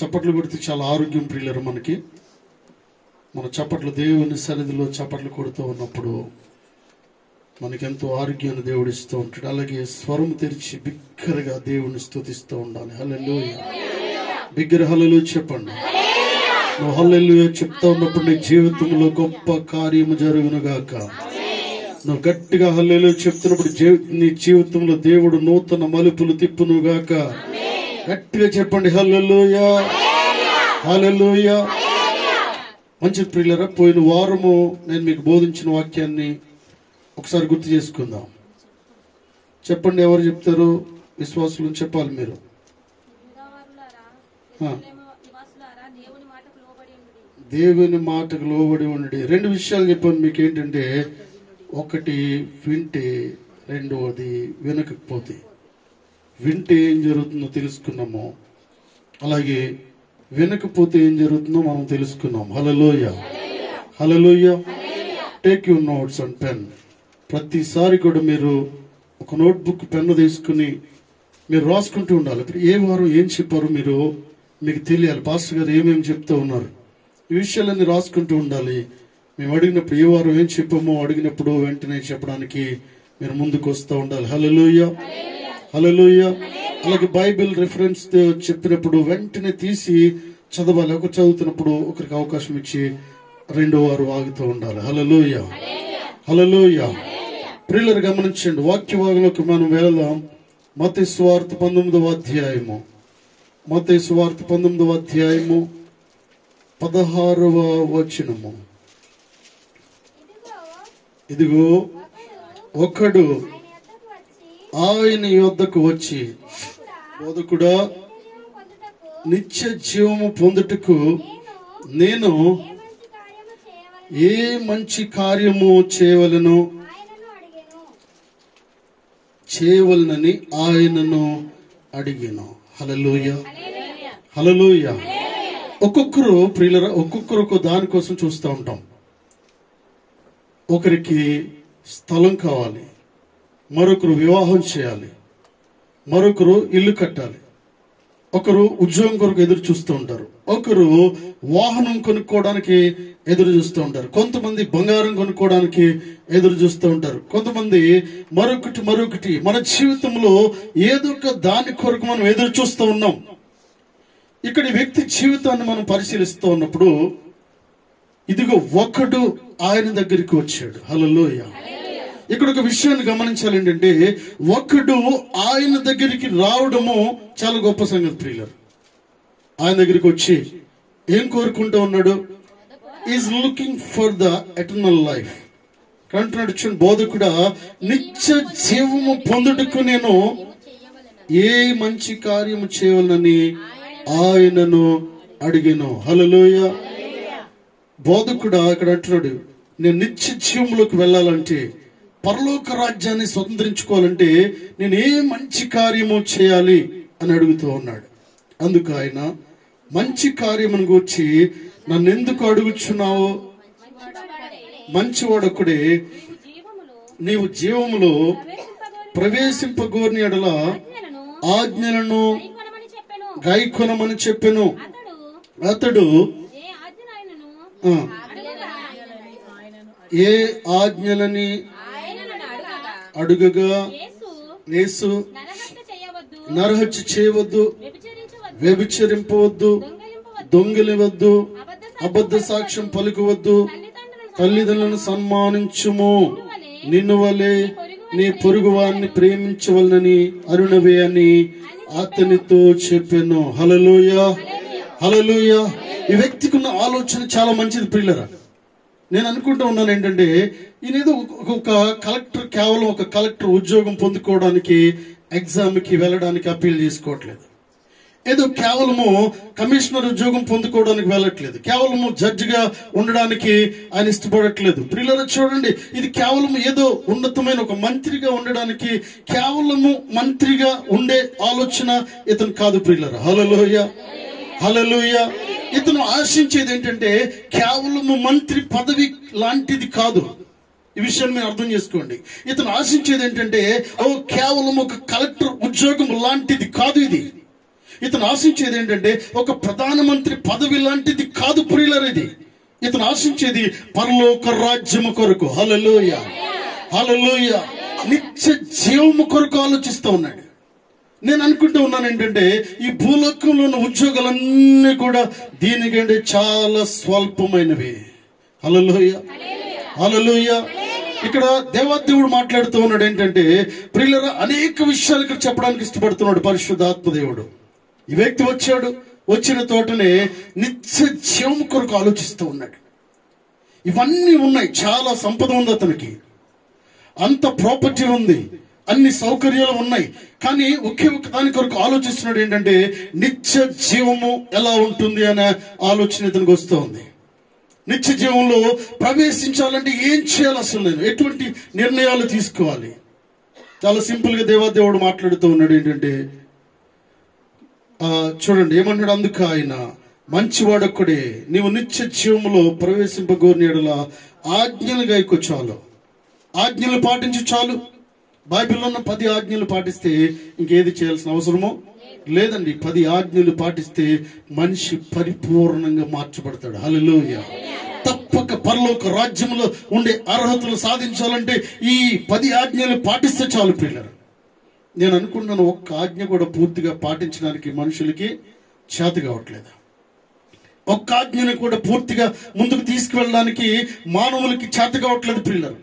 చప్పట్లు కొడితే చాలా ఆరోగ్యం ప్రియులరు. మనకి మన చప్పట్లు దేవుని సన్నిధిలో చప్పట్లు కొడుతూ ఉన్నప్పుడు మనకెంతో ఆరోగ్యాన్ని దేవుడు ఇస్తూ ఉంటాడు. అలాగే స్వరం తెరిచి బిగ్గరగా దేవుని స్తుతిస్తూ ఉండాలి. హల్లెలూయా, బిగ్గర హల్లెలూయా చెప్పండి. నువ్వు హల్లెలూయా చెప్తా ఉన్నప్పుడు నీ జీవితంలో గొప్ప కార్యము జరుగునుగాక. నువ్వు గట్టిగా హల్లెలూయా చెప్తున్నప్పుడు నీ జీవితంలో దేవుడు నూతన మలుపులు తిప్పునుగాక. గట్టిగా చెప్పండి హల్లెలూయా, హల్లెలూయా. మంచి ప్రియులరా, పోయిన వారము నేను మీకు బోధించిన వాక్యాన్ని ఒకసారి గుర్తు చేసుకుందాం. చెప్పండి, ఎవరు చెప్తారు? విశ్వాసులు చెప్పాలి మీరు. దేవుని మాటకు లోబడి ఉండి. రెండు విషయాలు చెప్పాను మీకు. ఏంటంటే, ఒకటి వింటే, రెండవది వినకపోతే. వింటే ఏం జరుగుతుందో తెలుసుకున్నాము, అలాగే వినకపోతే ఏం జరుగుతుందో మనం తెలుసుకున్నాం. Hallelujah, hallelujah. Take your notes and pen. ప్రతిసారి కూడా మీరు ఒక నోట్బుక్ పెన్ను తీసుకుని మీరు రాసుకుంటూ ఉండాలి. ఇప్పుడు ఏ వారం ఏం చెప్పారు మీకు తెలియాలి. పాస్టర్ గారు ఏమేమి చెప్తూ ఉన్నారు, ఈ విషయాలన్నీ రాసుకుంటూ ఉండాలి. మేము అడిగినప్పుడు ఏ వారం ఏం చెప్పామో అడిగినప్పుడు వెంటనే చెప్పడానికి మీరు ముందుకు వస్తూ ఉండాలి. హల్లెలూయా, హల్లెలూయా. అలాగే బైబిల్ రిఫరెన్స్ చెప్పినప్పుడు వెంటనే తీసి చదవాలి. ఒకరు చదువుతున్నప్పుడు ఒకరికి అవకాశం ఇచ్చి రెండో వారు ఆగుతూ ఉండాలి. హల్లెలూయా, హల్లెలూయా. ప్రియులను గమనించండి. వాక్య భాగంలోకి మనం వెళదాం. మత్తయి సువార్త 19వ అధ్యాయము. మత్తయి సువార్త 19వ అధ్యాయము 16వ వచనము. ఇదిగో ఒకడు ఆయన యొద్దకు వచ్చి, బోధకుడా, నిత్య జీవము పొందుటకు నేను ఏ మంచి కార్యము చేయవలనని ఆయనను అడిగాను. హల్లెలూయా, హల్లెలూయా. ఒక్కొక్కరు ప్రియులరా, ఒక్కొక్కరు దానికోసం చూస్తూ ఉంటాం. ఒకరికి స్థలం కావాలి, మరొకరు వివాహం చేయాలి, మరొకరు ఇల్లు కట్టాలి, ఒకరు ఉద్యోగం కొరకు ఎదురు చూస్తూ ఉంటారు, ఒకరు వాహనం కొనుక్కోవడానికి ఎదురు చూస్తూ ఉంటారు, కొంతమంది బంగారం కొనుక్కోవడానికి ఎదురు చూస్తూ ఉంటారు, కొంతమంది మరొకటి. మన జీవితంలో ఏదో ఒక దాని కొరకు మనం ఎదురు చూస్తూ ఉన్నాం. ఇక్కడ వ్యక్తి జీవితాన్ని మనం పరిశీలిస్తూ ఉన్నప్పుడు, ఇదిగో ఒకడు ఆయన దగ్గరికి వచ్చాడు. హల్లెలూయా. ఇక్కడ ఒక విషయాన్ని గమనించాలి. ఏంటంటే, ఒకడు ఆయన దగ్గరికి రావడము చాలా గొప్ప సంగతి ప్రియులారా. ఆయన దగ్గరికి వచ్చి ఏం కోరుకుంటూ ఉన్నాడు? Is looking for the eternal life. అంటున్నాడు, చూడండి, బోధకుడా, నిత్య జీవము పొందుటకు నేను ఏ మంచి కార్యము చేయవలనని ఆయనను అడిగాను. హల్లెలూయా. బోధకుడా ఇక్కడ అంటున్నాడు, నేను నిత్య జీవంలోకి వెళ్ళాలంటే, పరలోక రాజ్యాన్ని స్వతంత్రించుకోవాలంటే నేను ఏ మంచి కార్యము చేయాలి అని అడుగుతూ ఉన్నాడు. అందుకు ఆయన మంచి కార్యమును గూర్చి నన్ను ఎందుకు అడుగుచున్నావు? మంచివాడొక్కడే, నీవు జీవములో ప్రవేశింపగోరిన యెడల ఆజ్ఞలను గైకొనమని చెప్పెను. అతడు ఏ ఆజ్ఞలని అడుగగా, యేసు నరహత్య చేయవద్దు, వ్యభిచరింపవద్దు, దొంగిలవద్దు, అబద్ధ సాక్ష్యం పలుకవద్దు, తల్లిదండ్రులను సన్మానించుము, నిన్ను వలె నీ పొరుగు వారిని ప్రేమించవలనని అరుణవే అని అతనితో చెప్పాను. హల్లెలూయా, హల్లెలూయా. ఈ వ్యక్తికి ఉన్న ఆలోచన చాలా మంచిది ప్రియులరా. నేను అనుకుంటూ ఉన్నాను ఏంటంటే, ఈయనేదో ఒక కలెక్టర్, కేవలం ఒక కలెక్టర్ ఉద్యోగం పొందుకోవడానికి ఎగ్జామ్కి వెళ్ళడానికి అప్పీల్ చేసుకోవట్లేదు. ఏదో కేవలము కమిషనర్ ఉద్యోగం పొందుకోవడానికి వెళ్ళట్లేదు, కేవలము జడ్జిగా ఉండడానికి ఆయన ఇష్టపడట్లేదు. ప్రియులారా చూడండి, ఇది కేవలం ఏదో ఉన్నతమైన ఒక మంత్రిగా ఉండడానికి, కేవలము మంత్రిగా ఉండే ఆలోచన ఇతను కాదు ప్రియులారా. హల్లెలూయా, హల్లెలూయా. ఇతను ఆశించేది ఏంటంటే కేవలము మంత్రి పదవి లాంటిది కాదు. ఈ విషయాన్ని మీరు అర్థం చేసుకోండి. ఇతను ఆశించేది ఏంటంటే కేవలం ఒక కలెక్టర్ ఉద్యోగం లాంటిది కాదు ఇది. ఇతను ఆశించేది ఏంటంటే ఒక ప్రధానమంత్రి పదవి లాంటిది కాదు ప్రియులారా. ఇది ఇతను ఆశించేది పరలోక రాజ్యము కొరకు. హల్లెలూయా, హల్లెలూయా. నిత్య జీవము కొరకు ఆలోచిస్తూ ఉన్నాడు. నేను అనుకుంటూ ఉన్నాను ఏంటంటే ఈ భూలోకంలో ఉన్న ఉద్యోగాలన్నీ కూడా దీనికంటే చాలా స్వల్పమైనవి. హల్లెలూయా, హల్లెలూయా. ఇక్కడ దేవాదేవుడు మాట్లాడుతూ ఉన్నాడు ఏంటంటే ప్రియులారా, అనేక విషయాలు ఇక్కడ చెప్పడానికి ఇష్టపడుతున్నాడు పరిశుద్ధాత్మ దేవుడు. ఈ వ్యక్తి వచ్చిన తోటనే నిత్య జీవం కొరకు ఆలోచిస్తూ ఉన్నాడు. ఇవన్నీ ఉన్నాయి, చాలా సంపద ఉంది అతనికి, అంత ప్రాపర్టీ ఉంది, అన్ని సౌకర్యాలు ఉన్నాయి. కానీ ఒకే ఒక దాని కొరకు ఆలోచిస్తున్నాడు ఏంటంటే నిత్య జీవము ఎలా ఉంటుంది అనే ఆలోచన ఇతనికి వస్తూ ఉంది. నిత్య జీవంలో ప్రవేశించాలంటే ఏం చేయాలి, అసలు నేను ఎటువంటి నిర్ణయాలు తీసుకోవాలి? చాలా సింపుల్ గా దేవాదేవుడు మాట్లాడుతూ ఉన్నాడు ఏంటంటే చూడండి ఏమన్నాడు. అందుకు ఆయన మంచివాడొక్కడే, నీవు నిత్య జీవములో ప్రవేశింపగోరిన యెడల ఆజ్ఞలు గాయకు చాలు, ఆజ్ఞలు పాటించు చాలు. బైబిల్లో ఉన్న 10 ఆజ్ఞలు పాటిస్తే ఇంకేది చేయాల్సిన అవసరమో లేదండి. 10 ఆజ్ఞలు పాటిస్తే మనిషి పరిపూర్ణంగా మార్చబడతాడు. హల్లెలూయా. తప్పక పరలోక రాజ్యంలో ఉండే అర్హతలు సాధించాలంటే ఈ 10 ఆజ్ఞలు పాటిస్తే చాలు ప్రియులారా. నేను అనుకుంటున్నాను ఒక్క ఆజ్ఞ కూడా పూర్తిగా పాటించడానికి మనుషులకి చేత కావట్లేదు. ఒక్క ఆజ్ఞని కూడా పూర్తిగా ముందుకు తీసుకువెళ్ళడానికి మానవులకి చేత కావట్లేదు ప్రియులారా.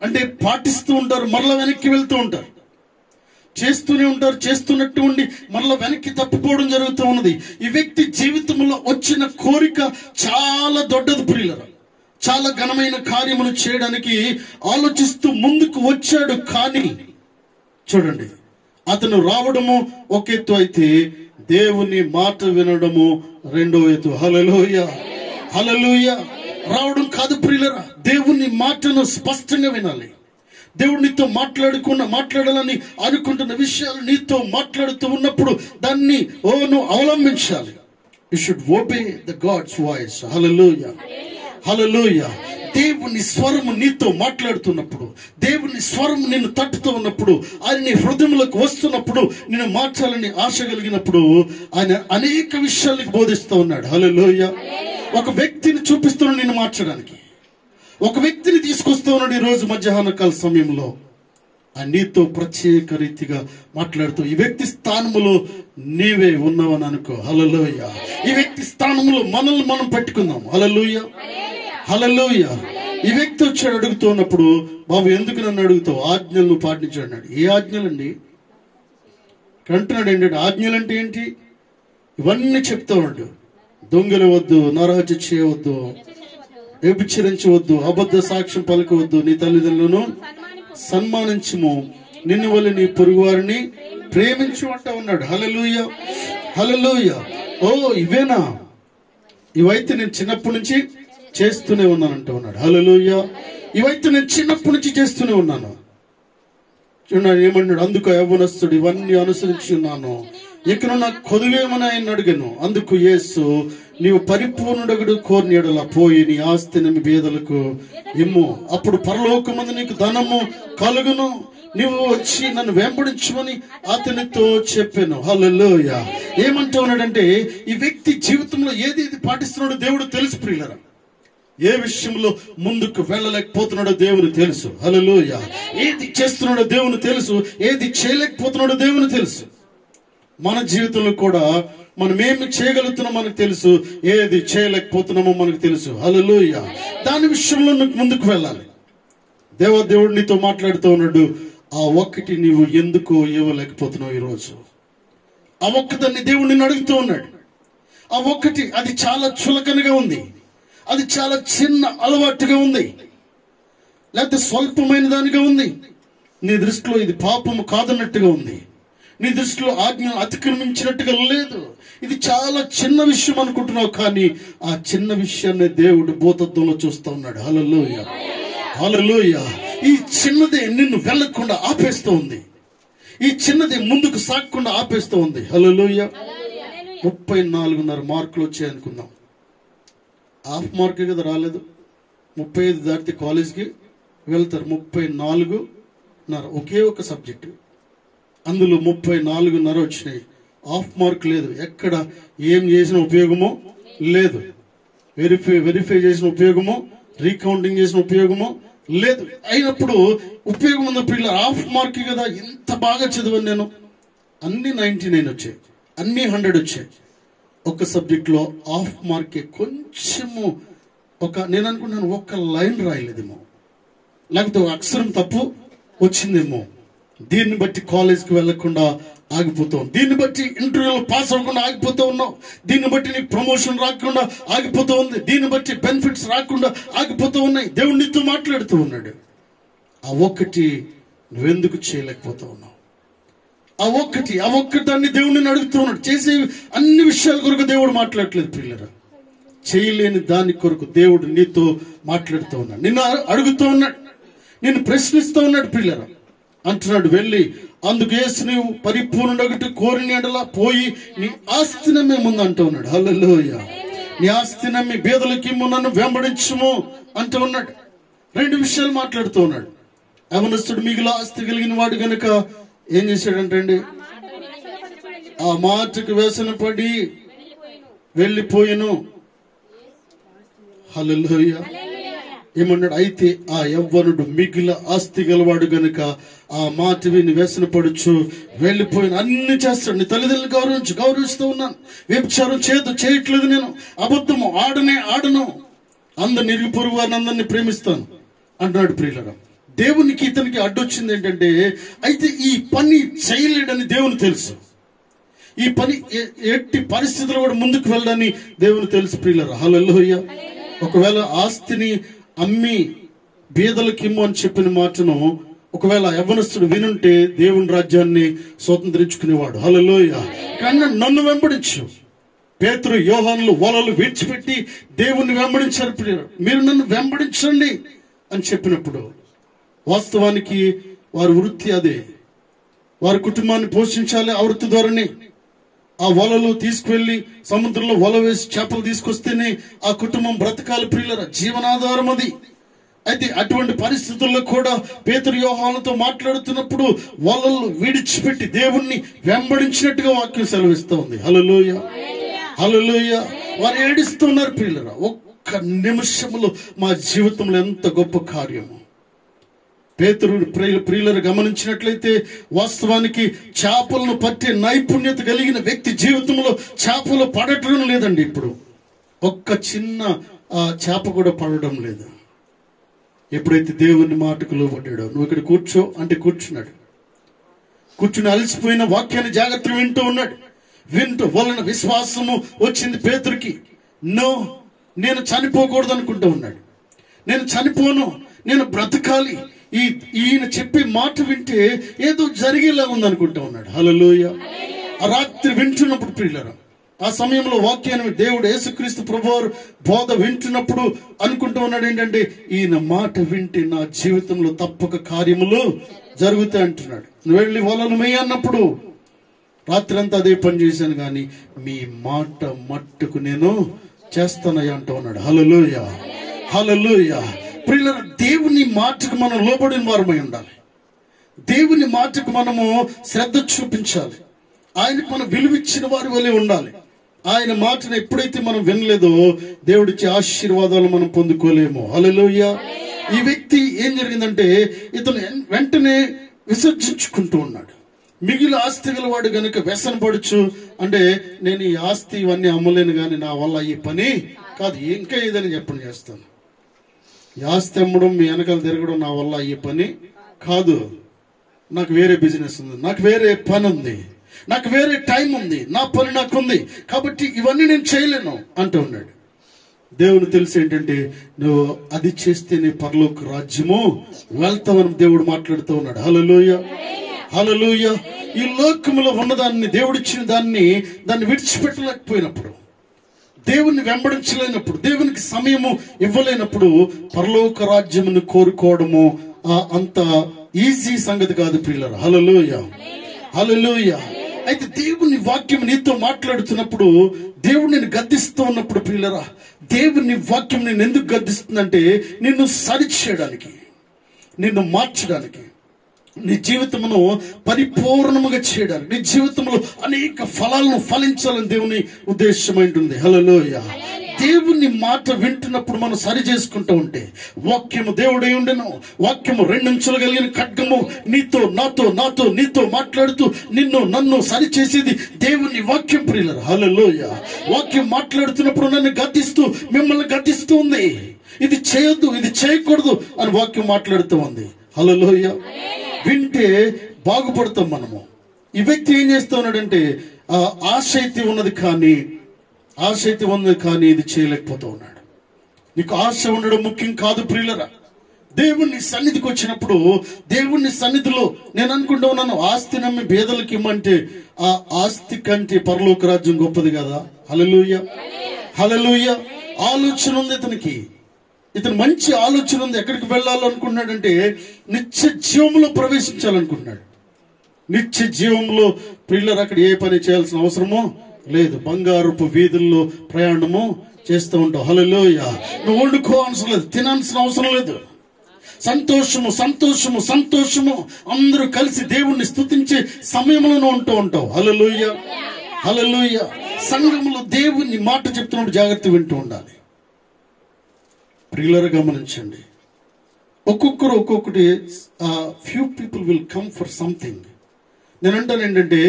అంటే పాటిస్తూ ఉంటారు, మరలా వెనక్కి వెళ్తూ ఉంటారు, చేస్తూనే ఉంటారు, చేస్తున్నట్టు ఉండి మరలా వెనక్కి తప్పిపోవడం జరుగుతూ ఉన్నది. ఈ వ్యక్తి జీవితంలో వచ్చిన కోరిక చాలా దొడ్డది ప్రియులారా. చాలా ఘనమైన కార్యములు చేయడానికి ఆలోచిస్తూ ముందుకు వచ్చాడు. కానీ చూడండి, అతను రావడము ఒక ఎత్తు అయితే దేవుని మాట వినడము రెండో ఎత్తు. హల్లెలూయా, హల్లెలూయా. రావడం కాదు ప్రియులారా, దేవుని మాటను స్పష్టంగా వినాలి. దేవుడు నీతో మాట్లాడాలని అనుకుంటున్న విషయాలు నీతో మాట్లాడుతూ ఉన్నప్పుడు దాన్ని నువ్వు అవలంబించాలి. You should obey the god's voice. Hallelujah, hallelujah. దేవుని స్వరము నీతో మాట్లాడుతున్నప్పుడు, దేవుని స్వరం నిన్ను తట్టుతూ ఉన్నప్పుడు, ఆయన నీ హృదయంలోకి వస్తున్నప్పుడు, నిన్ను మార్చాలని ఆశ కలిగినప్పుడు ఆయన అనేక విషయాలకు బోధిస్తూ ఉన్నాడు. హల్లెలూయా. ఒక వ్యక్తిని చూపిస్తున్నాడు నిన్ను మార్చడానికి, ఒక వ్యక్తిని తీసుకొస్తూ ఉన్నాడు. ఈ రోజు మధ్యాహ్న కాల సమయంలో ఆయన నీతో ప్రత్యేక రీతిగా మాట్లాడుతూ ఈ వ్యక్తి స్థానములో నీవే ఉన్నావని అనుకో. హల్లెలూయా. ఈ వ్యక్తి స్థానంలో మనల్ని మనం పెట్టుకుందాం. హల్లెలూయా, హల్లెలూయా. ఈ వ్యక్తి వచ్చాడు అడుగుతూ ఉన్నప్పుడు, బాబు ఎందుకు నన్ను అడుగుతావు, ఆజ్ఞలను పాటించాడు అన్నాడు. ఏ ఆజ్ఞలండి అంటున్నాడు. ఏంటంటే ఆజ్ఞలు అంటే ఏంటి? ఇవన్నీ చెప్తా ఉన్నాడు. దొంగలు వద్దు, నరహత్య చేయవద్దు, వ్యభిచరించవద్దు, అబద్ధ సాక్ష్యం పలకవద్దు, నీ తల్లిదండ్రులను సన్మానించుము, నిన్ను వల్ల నీ పొరుగు వారిని ప్రేమించు అంటా ఉన్నాడు. హల్లెలూయా, హల్లెలూయా. ఇవేనా? ఇవైతే నేను చిన్నప్పటి నుంచి చేస్తూనే ఉన్నానంటూ ఉన్నాడు. హల్లెలూయా. ఇవైతే నేను చిన్నప్పటి నుంచి చేస్తూనే ఉన్నాను. చూడండి ఏమన్నాడు. అందుకు యవ్వనస్తుడు ఇవన్నీ అనుసరించి ఉన్నాను, ఇక నాకు కొదువేమని ఆయన అడిగాను. అందుకు యేసు, నీవు పరిపూర్ణుడగుడు కోరిన యెడల పోయి నీ ఆస్తిని మీ బీదలకు ఇమ్ము, అప్పుడు పరలోకమందు నీకు ధనము కలుగును, నీవు వచ్చి నన్ను వెంబడించమని అతనితో చెప్పాను. హల్లెలూయా. ఏమంటూ ఉన్నాడంటే ఈ వ్యక్తి జీవితంలో ఏది పాటిస్తున్నాడో దేవుడు తెలుసు ప్రియులారా. ఏ విషయంలో ముందుకు వెళ్ళలేకపోతున్నాడో దేవుని తెలుసు. హల్లెలూయా. ఏది చేస్తున్నాడో దేవుని తెలుసు, ఏది చేయలేకపోతున్నాడో దేవుని తెలుసు. మన జీవితంలో కూడా మనం ఏమి చేయగలుగుతున్నామో మనకు తెలుసు, ఏది చేయలేకపోతున్నామో మనకు తెలుసు. హల్లెలూయా. దాని విషయంలో నువ్వు ముందుకు వెళ్ళాలి. దేవుడు నీతో మాట్లాడుతూ ఉన్నాడు. ఆ ఒక్కటి నీవు ఎందుకు ఇవ్వలేకపోతున్నావు ఈరోజు? ఆ ఒక్కదాన్ని దేవుడు నిన్ను అడుగుతూ ఉన్నాడు. ఆ ఒక్కటి, అది చాలా చులకనగా ఉంది, అది చాలా చిన్న అలవాటుగా ఉంది, లేకపోతే స్వల్పమైన దానిగా ఉంది. నీ దృష్టిలో ఇది పాపము కాదన్నట్టుగా ఉంది, నీ దృష్టిలో ఆజ్ఞ అతిక్రమించినట్టుగా లేదు, ఇది చాలా చిన్న విషయం అనుకుంటున్నావు. కానీ ఆ చిన్న విషయాన్ని దేవుడు భూతత్వంలో చూస్తూ ఉన్నాడు. హల్లెలూయా, హల్లెలూయా. ఈ చిన్నదే నిన్ను వెళ్ళకుండా ఆపేస్తూ ఉంది, ఈ చిన్నదే ముందుకు సాగకుండా ఆపేస్తూ ఉంది. హల్లెలూయా. 34.5 మార్కులు వచ్చాయి అనుకుందాం. హాఫ్ మార్కే కదా రాలేదు. 35 దాటితే కాలేజ్కి వెళ్తారు. 34.5 ఒకే ఒక సబ్జెక్టు, అందులో 34.5 వచ్చినాయి. ఆఫ్ మార్క్ లేదు. ఎక్కడ ఏం చేసిన ఉపయోగమో లేదు. వెరిఫై చేసిన ఉపయోగమో, రీకౌంటింగ్ చేసిన ఉపయోగమో లేదు. అయినప్పుడు ఉపయోగం ఉన్న పిల్లలు హాఫ్ మార్క్ కదా. ఎంత బాగా చదివాను నేను. అన్ని 99 వచ్చాయి, అన్ని 100 వచ్చాయి. ఒక సబ్జెక్ట్లో హాఫ్ మార్కే కొంచెము నేను అనుకుంటున్నాను ఒక్క లైన్ రాయలేదేమో, లేకపోతే ఒక అక్షరం తప్పు వచ్చిందేమో. దీన్ని బట్టి కాలేజ్కి వెళ్లకుండా ఆగిపోతాం, దీన్ని బట్టి ఇంటర్వ్యూలో పాస్ అవ్వకుండా ఆగిపోతూ ఉన్నావు, దీన్ని బట్టి నీకు ప్రమోషన్ రాకుండా ఆగిపోతూ ఉంది, దీన్ని బట్టి బెనిఫిట్స్ రాకుండా ఆగిపోతూ ఉన్నాయి. దేవుడు నీతో మాట్లాడుతూ ఉన్నాడు. ఆ ఒక్కటి నువ్వెందుకు చేయలేకపోతూ ఉన్నావు? ఆ ఒక్కటి దాన్ని దేవుడిని అడుగుతూ ఉన్నాడు. చేసే అన్ని విషయాల కొరకు దేవుడు మాట్లాడట్లేదు పిల్లరా. చేయలేని దాని కొరకు దేవుడు నీతో మాట్లాడుతూ ఉన్నాడు, నిన్ను అడుగుతూ ఉన్నాడు, నిన్ను ప్రశ్నిస్తూ ఉన్నాడు పిల్లరా. అంటున్నాడు, వెళ్ళి అందుకేసి నీవు పరిపూర్ణుడొకటి కోరిన ఎడల పోయి నీ ఆస్తి నమ్మే ముందు అంటూ ఉన్నాడు. హల్లెలూయా. నీ ఆస్తి నమ్మి బీదలకి నన్ను వెంబడించుము అంటూ ఉన్నాడు. 2 విషయాలు మాట్లాడుతూ ఉన్నాడు. యవనస్తుడు మిగిలిన ఆస్తి కలిగిన వాడు గనుక ఏం చేశాడంటండి, ఆ మాటకు వ్యసన పడి వెళ్ళిపోయాను. హల్లెలూయా. ఏమన్నాడు? అయితే ఆ యవ్వనుడు మిగిలిన ఆస్తి గలవాడు గనుక ఆ మాట విని వ్యసన పడుచు వెళ్ళిపోయిన అన్ని చేస్తాడు. నీ తల్లిదండ్రులు గౌరవిస్తూ ఉన్నాను. వ్యభిచారం చేయట్లేదు, నేను అబద్ధము ఆడను, అందరిని ఇరుగు పొరుగు వారిని అందరినీ ప్రేమిస్తాను అంటున్నాడు ప్రియులరా. దేవునికి ఇతనికి అడ్డొచ్చింది ఏంటంటే, అయితే ఈ పని చేయలేడని దేవుని తెలుసు. ఈ పని ఎట్టి పరిస్థితుల్లో కూడా ముందుకు వెళ్ళని దేవుని తెలుసు ప్రియులరా. హల్లెలూయా. ఒకవేళ ఆస్తిని అమ్మి బీదలకి ఇమ్ము అని చెప్పిన మాటను ఒకవేళ యవ్వనస్తుడు వినుంటే దేవుని రాజ్యాన్ని స్వతంత్రించుకునేవాడు. హల్లెలూయా. కానీ నన్ను వెంబడించు. పేతురు యోహానులు వలలు విడిచిపెట్టి దేవుణ్ణి వెంబడించారు. మీరు నన్ను వెంబడించండి అని చెప్పినప్పుడు వాస్తవానికి వారి వృత్తి అదే. వారి కుటుంబాన్ని పోషించాలి ఆ వృత్తి ద్వారానే. ఆ వలలు తీసుకువెళ్లి సముద్రంలో వల వేసి చేపలు తీసుకొస్తేనే ఆ కుటుంబం బ్రతకాలి ప్రియులరా. జీవనాధారం అది. అయితే అటువంటి పరిస్థితుల్లో కూడా పేతురు యోహానులతో మాట్లాడుతున్నప్పుడు వలలు విడిచిపెట్టి దేవుణ్ణి వెంబడించినట్టుగా వాక్యం సెలవిస్తూ ఉంది. హల్లెలూయా, హల్లెలూయా. వారు ఏడుస్తున్నారు ప్రియులరా. ఒక్క నిమిషంలో మా జీవితంలో ఎంత గొప్ప కార్యము. పేతురు ప్రియులను గమనించినట్లయితే వాస్తవానికి చేపలను పట్టే నైపుణ్యత కలిగిన వ్యక్తి జీవితంలో చేపలు పడటం లేదండి. ఇప్పుడు ఒక్క చిన్న చేప కూడా పడడం లేదు. ఎప్పుడైతే దేవుని మాటకు లోబడ్డాడో, నువ్వు ఇక్కడ కూర్చో అంటే కూర్చున్నాడు. కూర్చుని అలసిపోయిన వాక్యాన్ని జాగ్రత్తగా వింటూ ఉన్నాడు. వింటూ వలన విశ్వాసము వచ్చింది పేతురుకి. నేను చనిపోకూడదు అనుకుంటూ ఉన్నాడు. నేను చనిపోను, నేను బ్రతకాలి. ఈయన చెప్పే మాట వింటే ఏదో జరిగేలా ఉంది అనుకుంటా ఉన్నాడు. హల్లెలూయా. ఆ రాత్రి వింటున్నప్పుడు ప్రియులారా, ఆ సమయంలో వాక్యాన్ని దేవుడు యేసుక్రీస్తు ప్రభువారు బోధ వింటున్నప్పుడు అనుకుంటూ ఉన్నాడు ఏంటంటే, ఈయన మాట వింటే నా జీవితంలో తప్పక కార్యములు జరుగుతాయి అంటున్నాడు. నువ్వు వెళ్ళి వలలు మేయ అన్నప్పుడు రాత్రి అంతా అదే పని చేశాను, కానీ మీ మాట మట్టుకు నేను చేస్తానయ్యా అంటూ ఉన్నాడు. హల్లెలూయా, హల్లెలూయా. ప్రియులారా, దేవుని మాటకు మనం లోబడిన వారమై ఉండాలి. దేవుని మాటకు మనము శ్రద్ధ చూపించాలి. ఆయనకు మనం విలువిచ్చిన వారి వలె ఉండాలి. ఆయన మాటను ఎప్పుడైతే మనం వినలేదో దేవుడిచ్చే ఆశీర్వాదాలు మనం పొందుకోలేము. హల్లెలూయా. ఈ వ్యక్తి ఏం జరిగిందంటే, ఇతను వెంటనే విసర్జించుకుంటూ ఉన్నాడు. మిగిలిన ఆస్తి గలవాడు గనుక వ్యసన పడుచు అంటే, నేను ఈ ఆస్తి ఇవన్నీ అమ్మలేను, కానీ నా వల్ల ఈ పని కాదు, ఇంకా ఏదైనా చెప్పని చేస్తాను. ఈ ఆస్తి అమ్మడం, మీ వెనకాల తిరగడం నా వల్ల ఈ పని కాదు. నాకు వేరే బిజినెస్ ఉంది, నాకు వేరే పని ఉంది, నాకు వేరే టైం ఉంది, నా పని నాకుంది, కాబట్టి ఇవన్నీ నేను చేయలేను అంటూ ఉన్నాడు. దేవుని తెలిసి ఏంటంటే, నువ్వు అది చేస్తే నీ పరలోక రాజ్యము వెళ్తావని దేవుడు మాట్లాడుతూ ఉన్నాడు. హల్లెలూయా, హల్లెలూయా. ఈ లోకములో ఉన్నదాన్ని, దేవుడిచ్చిన దాన్ని విడిచిపెట్టలేకపోయినప్పుడు, దేవుణ్ణి వెంబడించలేనప్పుడు, దేవునికి సమయము ఇవ్వలేనప్పుడు పరలోక రాజ్యమును కోరుకోవడము అంత ఈజీ సంగతి కాదు ప్రియులారా. హల్లెలూయా, హల్లెలూయా. అయితే దేవుని వాక్యం నీతో మాట్లాడుతున్నప్పుడు, దేవుడు నిన్ను గద్దిస్తూ ఉన్నప్పుడు ప్రియులారా, దేవుని వాక్యం నేను ఎందుకు గద్దిస్తుందంటే, నిన్ను సరిచేయడానికి, నిన్ను మార్చడానికి. నీ జీవితమును పరిపూర్ణముగా చేయడానికి, నీ జీవితంలో అనేక ఫలాలను ఫలించాలని దేవుని ఉద్దేశం ఉంటుంది. హల్లెలూయా. దేవుని మాట వింటున్నప్పుడు మనం సరి చేసుకుంటూ ఉంటే, వాక్యము దేవుడై ఉండెను, వాక్యము 2 అంచులు కలిగిన ఖడ్గము, నీతో నీతో మాట్లాడుతూ నిన్ను నన్ను సరి చేసేది దేవుని వాక్యం ప్రియులారా. హల్లెలూయా. వాక్యం మాట్లాడుతున్నప్పుడు నన్ను గద్దిస్తూ మిమ్మల్ని గద్దిస్తూ ఉంది. ఇది చేయొద్దు, ఇది చేయకూడదు అని వాక్యం మాట్లాడుతూ ఉంది. హల్లెలూయా. వింటే బాగుపడతాం మనము. ఈ వ్యక్తి ఏం చేస్తూ ఉన్నాడంటే, ఆశ అయితే ఉన్నది కానీ ఇది చేయలేకపోతూ ఉన్నాడు. నీకు ఆశ ఉండడం ముఖ్యం కాదు ప్రియులరా. దేవుని సన్నిధికి వచ్చినప్పుడు, దేవుని సన్నిధిలో నేను అనుకుంటూ ఉన్నాను, ఆస్తి నమ్మి పేదలకు ఇమ్మంటే ఆ ఆస్తి కంటే పరలోక రాజ్యం గొప్పది కదా. హల్లెలూయా. హల్లెలూయా. ఆలోచన ఉంది ఇతను మంచి ఆలోచన ఉంది. ఎక్కడికి వెళ్ళాలనుకున్నాడంటే నిత్య జీవంలో ప్రవేశించాలనుకుంటున్నాడు. నిత్య జీవంలో పిల్లలు అక్కడ ఏ పని చేయాల్సిన అవసరమో లేదు. బంగారపు వీధుల్లో ప్రయాణము చేస్తూ ఉంటావు. హల్లెలూయా. నువ్వు వండుకోవాల్సిన లేదు, తినాల్సిన అవసరం లేదు. సంతోషము సంతోషము సంతోషము అందరూ కలిసి దేవుణ్ణి స్తుతించే సమయంలో ఉంటూ ఉంటావు. హల్లెలూయా. హల్లెలూయా. సంఘంలో దేవుని మాట చెప్తున్నప్పుడు జాగ్రత్త వింటూ ఉండాలి. ప్రియులారా గమనించండి, ఒక్కొక్కటి few people will come for something. నేను అంటాను ఏంటంటే,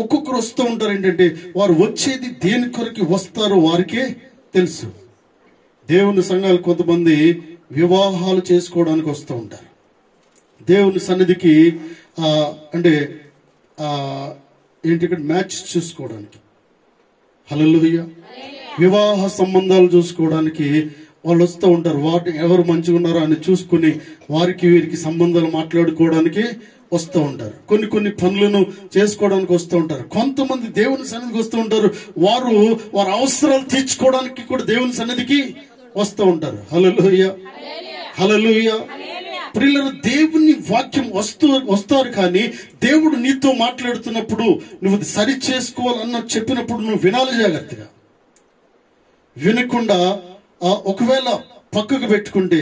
ఒక్కొక్కరు వస్తూ ఉంటారు ఏంటంటే, వారు వచ్చేది దేని కొరకు వస్తారో వారికే తెలుసు. దేవుని సంఘాలు కొంతమంది వివాహాలు చేసుకోవడానికి వస్తూ ఉంటారు. దేవుని సన్నిధికి అంటే ఏంటి ఇక్కడ మ్యాచ్ చూసుకోవడానికి. హల్లెలూయా. వివాహ సంబంధాలు చూసుకోవడానికి వాళ్ళు వస్తూ ఉంటారు. వాటి ఎవరు మంచిగా ఉన్నారో అని చూసుకుని వారికి వీరికి సంబంధాలు మాట్లాడుకోవడానికి వస్తూ ఉంటారు. కొన్ని పనులను చేసుకోవడానికి వస్తూ ఉంటారు. కొంతమంది దేవుని సన్నిధికి వస్తూ ఉంటారు. వారి అవసరాలు తీర్చుకోవడానికి కూడా దేవుని సన్నిధికి వస్తూ ఉంటారు. హల్లెలూయా. హల్లెలూయా. ప్రియులారా, దేవుని వాక్యం వస్తారు కానీ దేవుడు నీతో మాట్లాడుతున్నప్పుడు నువ్వు సరి చేసుకోవాలన్న చెప్పినప్పుడు నువ్వు వినాలి జాగ్రత్తగా. వినకుండా ఒకవేళ పక్కకు పెట్టుకుంటే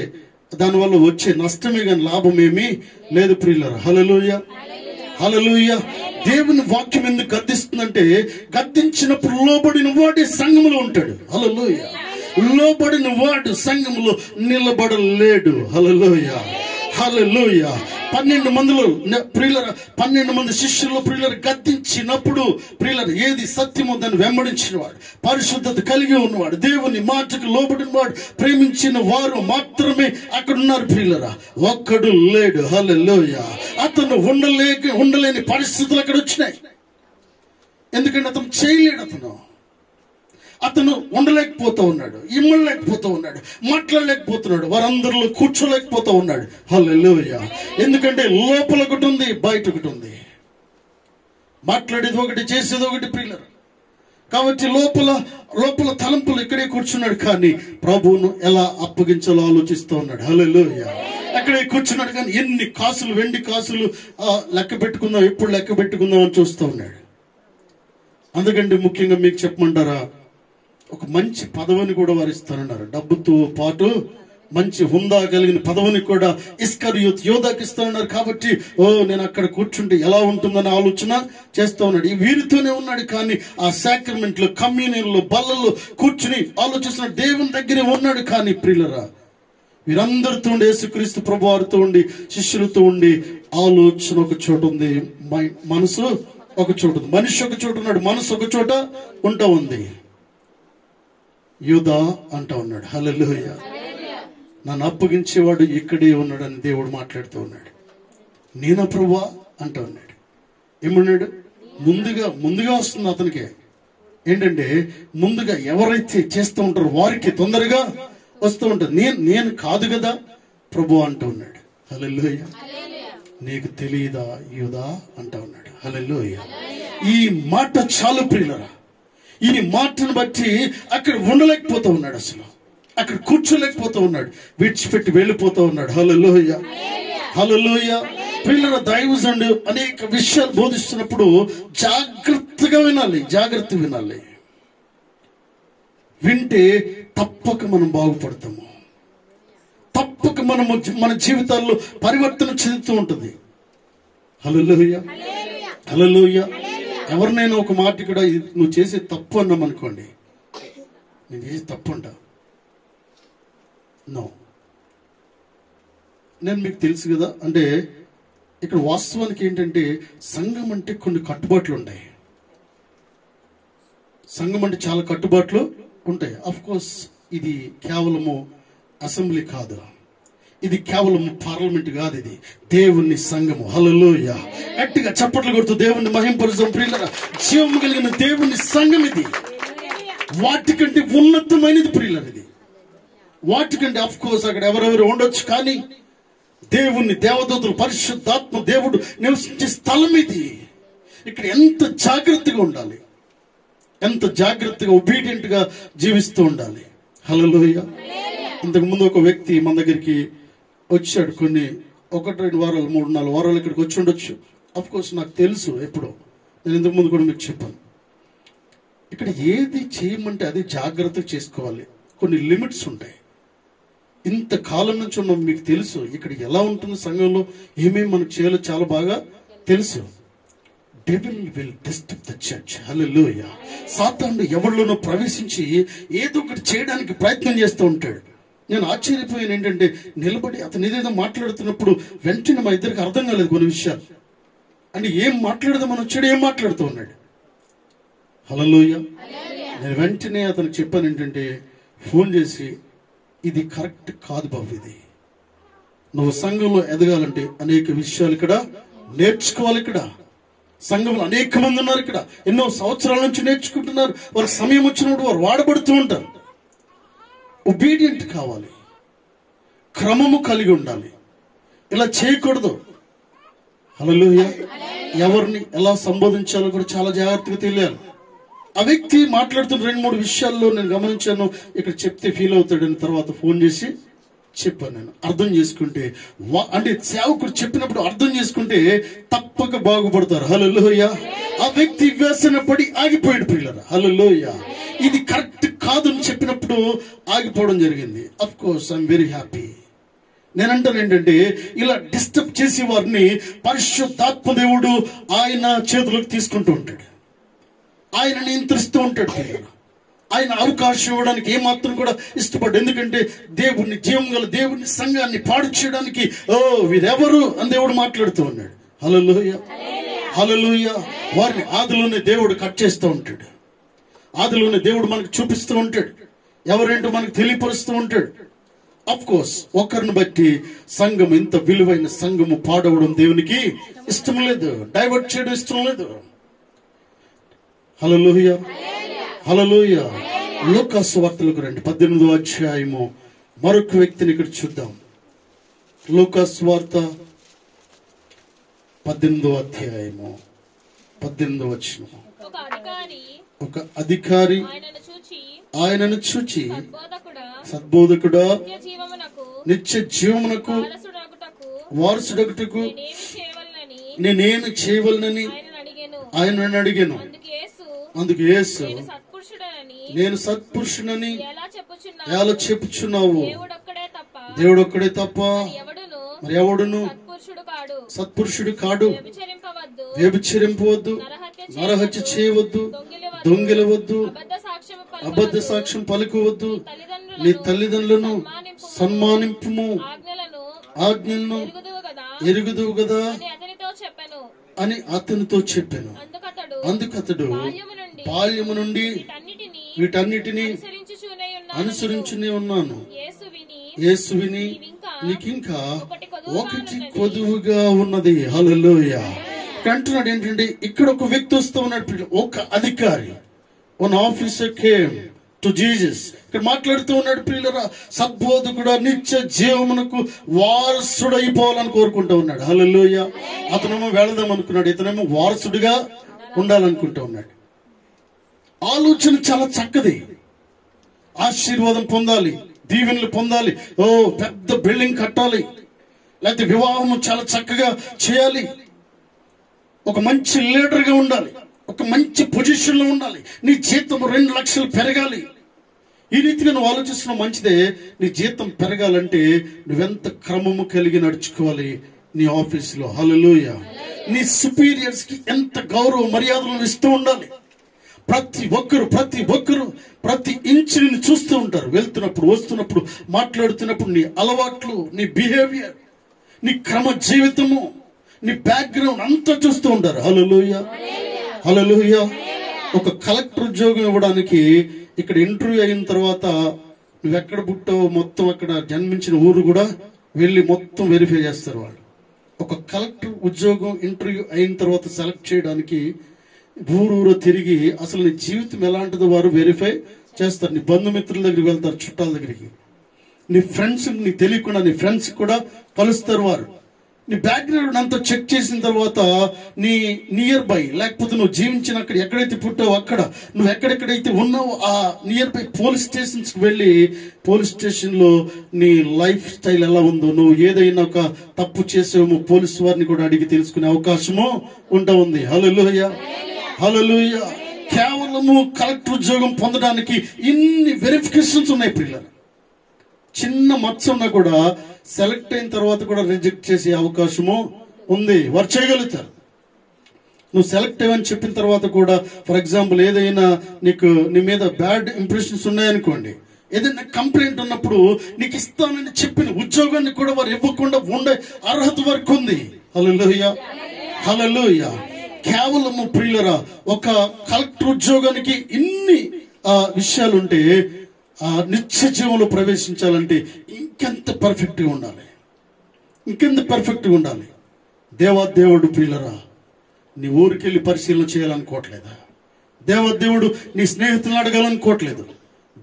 దానివల్ల వచ్చే నష్టమే కానీ లాభమేమీ లేదు ప్రియులారా. హల్లెలూయా. హల్లెలూయా. దేవుని వాక్యం ఎందుకు గద్దిస్తుందంటే, గద్దించినప్పుడు లోబడిన వాడే సంఘములో ఉంటాడు. హల్లెలూయా. లోబడిన వాడు సంఘములో నిలబడలేడు. హల్లెలూయా. హల్లెలూయా. 12 మందిలో ప్రియులారా, 12 మంది శిష్యుల్లో ప్రియులారా గద్దించినప్పుడు ప్రియులారా ఏది సత్యమో దాన్ని వెంబడించిన వాడు, పరిశుద్ధత కలిగి ఉన్నవాడు, దేవుని మాటకు లోబడిన వాడు, ప్రేమించిన వారు మాత్రమే అక్కడ ఉన్నారు ప్రియులారా. ఒక్కడు లేడు. హల్లెలూయా. అతను ఉండలేని పరిస్థితులు అక్కడ వచ్చినాయి. ఎందుకంటే అతను చేయలేడు. అతను ఉండలేకపోతూ ఉన్నాడు, ఇమ్మలేకపోతూ ఉన్నాడు, మాట్లాడలేకపోతున్నాడు, వారందరిలో కూర్చోలేకపోతూ ఉన్నాడు. హల్లెలూయా. ఎందుకంటే లోపల ఒకటి ఉంది, బయట ఒకటి ఉంది. మాట్లాడేది ఒకటి, చేసేది ఒకటి ప్రియులారా. కాబట్టి లోపల తలంపులు ఇక్కడే కూర్చున్నాడు కానీ ప్రభువును ఎలా అప్పగించాలో ఆలోచిస్తూ ఉన్నాడు. హల్లెలూయా. అక్కడే కూర్చున్నాడు కానీ ఎన్ని కాసులు, వెండి కాసులు లెక్క పెట్టుకుందాం, ఎప్పుడు లెక్క పెట్టుకుందాం అని చూస్తూ ఉన్నాడు. అందుకంటే ముఖ్యంగా మీకు చెప్పమంటారా, ఒక మంచి పదవిని కూడా వారు ఇస్తానన్నారు. డబ్బుతో పాటు మంచి హుందా కలిగిన పదవిని కూడా ఇస్కరియోతు యోధాకి ఇస్తానన్నారు. కాబట్టి నేను అక్కడ కూర్చుంటే ఎలా ఉంటుందని ఆలోచన చేస్తూ ఉన్నాడు. వీరితోనే ఉన్నాడు కానీ ఆ సాక్రమెంట్ లో, కమ్యూనియన్ లో, బల్లలో కూర్చుని ఆలోచిస్తున్నాడు. దేవుని దగ్గరే ఉన్నాడు కానీ ప్రియులరా వీరందరితో ఉండి, యేసుక్రీస్తు ప్రభు వారితో ఉండి, శిష్యులతో ఉండి ఆలోచన ఒక చోట ఉంది, మనసు ఒక చోట ఉంది. మనిషి ఒక చోట ఉన్నాడు, మనసు ఒక చోట ఉంటా ఉంది. యూదా అంటా ఉన్నాడు. హల్లెలూయా. నన్ను అప్పగించేవాడు ఇక్కడే ఉన్నాడని దేవుడు మాట్లాడుతూ ఉన్నాడు. నేనా ప్రభువా అంటా ఉన్నాడు. ఏమన్నాడు? ముందుగా వస్తుంది అతనికి. ఏంటంటే ముందుగా ఎవరైతే చేస్తూ ఉంటారో వారికి తొందరగా వస్తూ ఉంటుంది. నేను కాదు కదా ప్రభు అంటూ ఉన్నాడు. హల్లెలూయా. నీకు తెలియదా యూదా అంటా ఉన్నాడు. హల్లెలూయా. ఈ మాట చాలు ప్రియులరా. ఈ మాటను బట్టి అక్కడ ఉండలేకపోతూ ఉన్నాడు, అసలు అక్కడ కూర్చోలేకపోతూ ఉన్నాడు, విడిచిపెట్టి వెళ్ళిపోతూ ఉన్నాడు. హల్లెలూయా. హల్లెలూయా. ప్రియులారా, దైవజనుడు అనేక విషయాలు బోధిస్తున్నప్పుడు జాగ్రత్తగా వినాలి. వింటే తప్పక మనం బాగుపడతాము. తప్పక మన జీవితాల్లో పరివర్తన చెందుతూ ఉంటుంది. హల్లెలూయా, హల్లెలూయా. ఎవరినైనా ఒక మాట ఇక్కడ నువ్వు చేసే తప్పు అన్నాం అనుకోండి, నేను చేసే తప్పు అంట, నో, నేను మీకు తెలుసు కదా అంటే ఇక్కడ వాస్తవానికి ఏంటంటే సంఘం అంటే కొన్ని కట్టుబాట్లు ఉంటాయి. సంఘం అంటే చాలా కట్టుబాట్లు ఉంటాయి. అఫ్ కోర్స్ ఇది కేవలము అసెంబ్లీ కాదు, ఇది కేవలం పార్లమెంట్ కాదు, ఇది దేవుని సంఘము. హల్లెలూయా. గట్టిగా చప్పట్లు కొడుతూ దేవుని మహింపరుస్తాం ప్రియులారా. జీవం కలిగిన దేవుని సంఘం ఇది. వాటికంటే ఉన్నతమైనది ప్రియులారా ఇది. వాటికంటే అఫ్ కోర్స్ అక్కడ ఎవరెవరు ఉండొచ్చు, కానీ దేవుని దేవదూతలు పరిశుద్ధాత్మ దేవుడు నివసించే స్థలం ఇది. ఇక్కడ ఎంత జాగ్రత్తగా ఉండాలి, ఎంత జాగ్రత్తగా ఒబీడియంట్ గా జీవిస్తూ ఉండాలి. హల్లెలూయా. ఇంతకు ముందు ఒక వ్యక్తి మన దగ్గరికి వచ్చాడు. కొన్ని 1-2 వారాలు 3-4 వారాలు ఇక్కడికి వచ్చి ఉండొచ్చు. అఫ్ కోర్స్ నాకు తెలుసు, ఎప్పుడో నేను ఇంతకు ముందు కూడా మీకు చెప్పాను. ఇక్కడ ఏది చేయమంటే అది జాగ్రత్తగా చేసుకోవాలి. కొన్ని లిమిట్స్ ఉంటాయి. ఇంత కాలం నుంచి ఉన్నాం, మీకు తెలుసు ఇక్కడ ఎలా ఉంటుంది సంఘంలో, ఏమేమి మనకు చేయాలో చాలా బాగా తెలుసు. Devil will disturb the church. Hallelujah. సాతానుడు ఎవరిలోనో ప్రవేశించి ఏదో ఒకటి చేయడానికి ప్రయత్నం చేస్తూ ఉంటాడు. నేను ఆశ్చర్యపోయాను ఏంటంటే, నిలబడి అతను ఏదేదో మాట్లాడుతున్నప్పుడు వెంటనే మా ఇద్దరికి అర్థం కాలేదు కొన్ని విషయాలు. అంటే ఏం మాట్లాడదామని వచ్చాడు, ఏం మాట్లాడుతూ ఉన్నాడు. హల్లెలూయా. నేను వెంటనే అతనికి చెప్పాను ఏంటంటే, ఫోన్ చేసి, ఇది కరెక్ట్ కాదు బాబు, ఇది నువ్వు సంఘంలో ఎదగాలంటే అనేక విషయాలు ఇక్కడ నేర్చుకోవాలి. ఇక్కడ సంఘంలో అనేక మంది ఉన్నారు, ఇక్కడ ఎన్నో సంవత్సరాల నుంచి నేర్చుకుంటున్నారు. వారి సమయం వచ్చినప్పుడు వారు వాడబడుతూ ఉంటారు. ఒబీడియంట్ కావాలి, క్రమము కలిగి ఉండాలి. ఇలా చేయకూడదు. హల్లెలూయా. ఎవరిని ఎలా సంబోధించాలో కూడా చాలా జాగ్రత్తగా తెలియాలి. ఆ వ్యక్తి మాట్లాడుతున్న 2-3 విషయాల్లో నేను గమనించాను. ఇక్కడ చెప్తే ఫీల్ అవుతాడని తర్వాత ఫోన్ చేసి చెప్పాను. నేను అర్థం చేసుకుంటే, అంటే సేవకుడు చెప్పినప్పుడు అర్థం చేసుకుంటే తప్పక బాగుపడతారు. హల్లెలూయా. ఆ వ్యక్తి వ్యసన పడి ఆగిపోయాడు ప్రియులారా. హల్లెలూయా. ఇది కరెక్ట్ కాదు అని చెప్పినప్పుడు ఆగిపోవడం జరిగింది. Of course I'm very happy. నేనంటాను ఏంటంటే, ఇలా డిస్టర్బ్ చేసే వారిని పరిశుద్ధాత్మ దేవుడు ఆయన చేతులకు తీసుకుంటూ ఉంటాడు. ఆయన నియంత్రిస్తూ ఉంటాడు. ఆయన అవకాశం ఇవ్వడానికి ఏమాత్రం కూడా ఇష్టపడ్డు. ఎందుకంటే దేవుడిని, జీవం గల దేవుని సంఘాన్ని పాడు చేయడానికి వీరెవరు అని దేవుడు మాట్లాడుతూ ఉన్నాడు. హల్లెలూయా, హల్లెలూయా. వారిని ఆదిలోనే దేవుడు కట్ చేస్తూ ఉంటాడు. ఆదిలోనే దేవుడు మనకు చూపిస్తూ ఉంటాడు. ఎవరేంటో మనకు తెలియపరుస్తూ ఉంటాడు. అఫ్ కోర్స్ ఒకరిని బట్టి సంఘం, ఇంత విలువైన సంఘము పాడవడం దేవునికి ఇష్టం లేదు, డైవర్ట్ చేయడం ఇష్టం లేదు. హల్లెలూయా, హల్లెలూయా. లూకా సువార్తలకు రండి, 18వ అధ్యాయము. మరొక వ్యక్తిని ఇక్కడ చూద్దాం. లూకా సువార్త 18వ అధ్యాయము 18వ వచనం. ఒక అధికారి ఆయనను చూచి, సద్బోధకుడా, నిత్య జీవమునకు వారసుడగుటకు నేనేమి చేయవలనని ఆయన అడిగాను. అందుకు యేసు, నేను సత్పురుషుడని ఎలా చెప్పుచున్నావు? దేవుడు ఒక్కడే తప్ప మరి ఎవడును సత్పురుషుడు కాడు. వ్యభిచరింపవద్దు, నరహత్య చేయవద్దు, దొంగిలవద్దు, అబద్ధ సాక్ష్యం పలుకోవద్దు, నీ తల్లిదండ్రులను సన్మానింపుము, ఆజ్ఞలను ఎరుగుదువు కదా అని అతనితో చెప్పాను. అందుకతడు బాల్యము నుండి వీటన్నిటిని అనుసరించునే ఉన్నాను. యేసు విని, నీకింకా ఒకటి కొదువుగా ఉన్నది. హల్లెలూయా. అంటున్నాడు ఏంటంటే, ఇక్కడ ఒక వ్యక్తి వస్తూ ఉన్నాడు, ఒక అధికారి, one officer came to Jesus. ఇక్కడ మాట్లాడుతూ ఉన్నాడు ప్రియులరా, సద్బోధకుడు నిత్య జీవమునకు వారసుడు అయిపోవాలని కోరుకుంటూ ఉన్నాడు. హల్లెలూయా. అతనేమో వెళదాం అనుకున్నాడు, ఇతనేమో వారసుడిగా ఉండాలనుకుంటూ ఉన్నాడు. ఆలోచన చాలా చక్కది. ఆశీర్వాదం పొందాలి, దీవెనలు పొందాలి, పెద్ద బిల్డింగ్ కట్టాలి, లేకపోతే వివాహం చాలా చక్కగా చేయాలి, ఒక మంచి లీడర్ గా ఉండాలి, ఒక మంచి పొజిషన్ లో ఉండాలి, నీ జీతం 2 లక్షలు పెరగాలి. ఈ రీతిగా నువ్వు ఆలోచిస్తున్నావు, మంచిదే. నీ జీతం పెరగాలంటే నువ్వెంత క్రమము కలిగి నడుచుకోవాలి, నీ ఆఫీసులో. హల్లెలూయా. నీ సుపీరియర్స్ కి ఎంత గౌరవ మర్యాదలను ఇస్తూ ఉండాలి. ప్రతి ఒక్కరు ప్రతి ఇంచుని చూస్తూ ఉంటారు. వెళ్తున్నప్పుడు, వస్తున్నప్పుడు, మాట్లాడుతున్నప్పుడు నీ అలవాట్లు, నీ బిహేవియర్, నీ క్రమ జీవితము, నీ బ్యాక్గ్రౌండ్ అంతా చూస్తూ ఉంటారు. హల్లెలూయా, హల్లెలూయా. ఒక కలెక్టర్ ఉద్యోగం ఇవ్వడానికి ఇక్కడ ఇంటర్వ్యూ అయిన తర్వాత నువ్వెక్కడ పుట్టావో మొత్తం, అక్కడ జన్మించిన ఊరు కూడా వెళ్ళి మొత్తం వెరిఫై చేస్తారు వాళ్ళు. ఒక కలెక్టర్ ఉద్యోగం ఇంటర్వ్యూ అయిన తర్వాత సెలెక్ట్ చేయడానికి ఊరూరు తిరిగి అసలు నీ జీవితం ఎలాంటిదో వారు వెరిఫై చేస్తారు. నీ బంధుమిత్రుల దగ్గరికి వెళ్తారు, చుట్టాల దగ్గరికి, నీ ఫ్రెండ్స్, నీ తెలియకుండా నీ ఫ్రెండ్స్ కూడా కలుస్తారు. వారు నీ బ్యాక్గ్రౌండ్ అంతా చెక్ చేసిన తర్వాత నీ నియర్ బై, లేకపోతే నువ్వు జీవించిన అక్కడ ఎక్కడైతే పుట్టావో అక్కడ, నువ్వు ఎక్కడెక్కడైతే ఉన్నావో ఆ నియర్ బై పోలీస్ స్టేషన్స్ కి వెళ్ళి, పోలీస్ స్టేషన్ లో నీ లైఫ్ స్టైల్ ఎలా ఉందో, నువ్వు ఏదైనా ఒక తప్పు చేసేమో పోలీసు వారిని కూడా అడిగి తెలుసుకునే అవకాశము ఉంది. హల్లెలూయా, హల్లెలూయా. కేవలము కలెక్టర్ ఉద్యోగం పొందడానికి ఇన్ని వెరిఫికేషన్స్ ఉన్నాయి పిల్లలు. చిన్న మచ్చ ఉన్నా కూడా సెలెక్ట్ అయిన తర్వాత కూడా రిజెక్ట్ చేసే అవకాశము ఉంది. వారు చేయగలుగుతారు. నువ్వు సెలెక్ట్ అయ్యని చెప్పిన తర్వాత కూడా, ఫర్ ఎగ్జాంపుల్ ఏదైనా నీ మీద బ్యాడ్ ఇంప్రెషన్స్ ఉన్నాయనుకోండి, ఏదైనా కంప్లైంట్ ఉన్నప్పుడు నీకు ఇస్తానని చెప్పిన ఉద్యోగాన్ని కూడా వారు ఇవ్వకుండా ఉండే అర్హత వరకు ఉంది. హల్లెలూయా, హల్లెలూయా. కేవలము ప్రియులరా, ఒక కలెక్టర్ ఉద్యోగానికి ఇన్ని విషయాలుంటే నిత్య జీవంలో ప్రవేశించాలంటే ఇంకెంత పర్ఫెక్ట్ గా ఉండాలి, ఇంకెంత పర్ఫెక్ట్ గా ఉండాలి. దేవాదేవుడు ప్రియులరా, నీ ఊరికెళ్ళి పరిశీలన చేయాలనుకోవట్లేదా? దేవాదేవుడు నీ స్నేహితులను అడగాలనుకోవట్లేదు.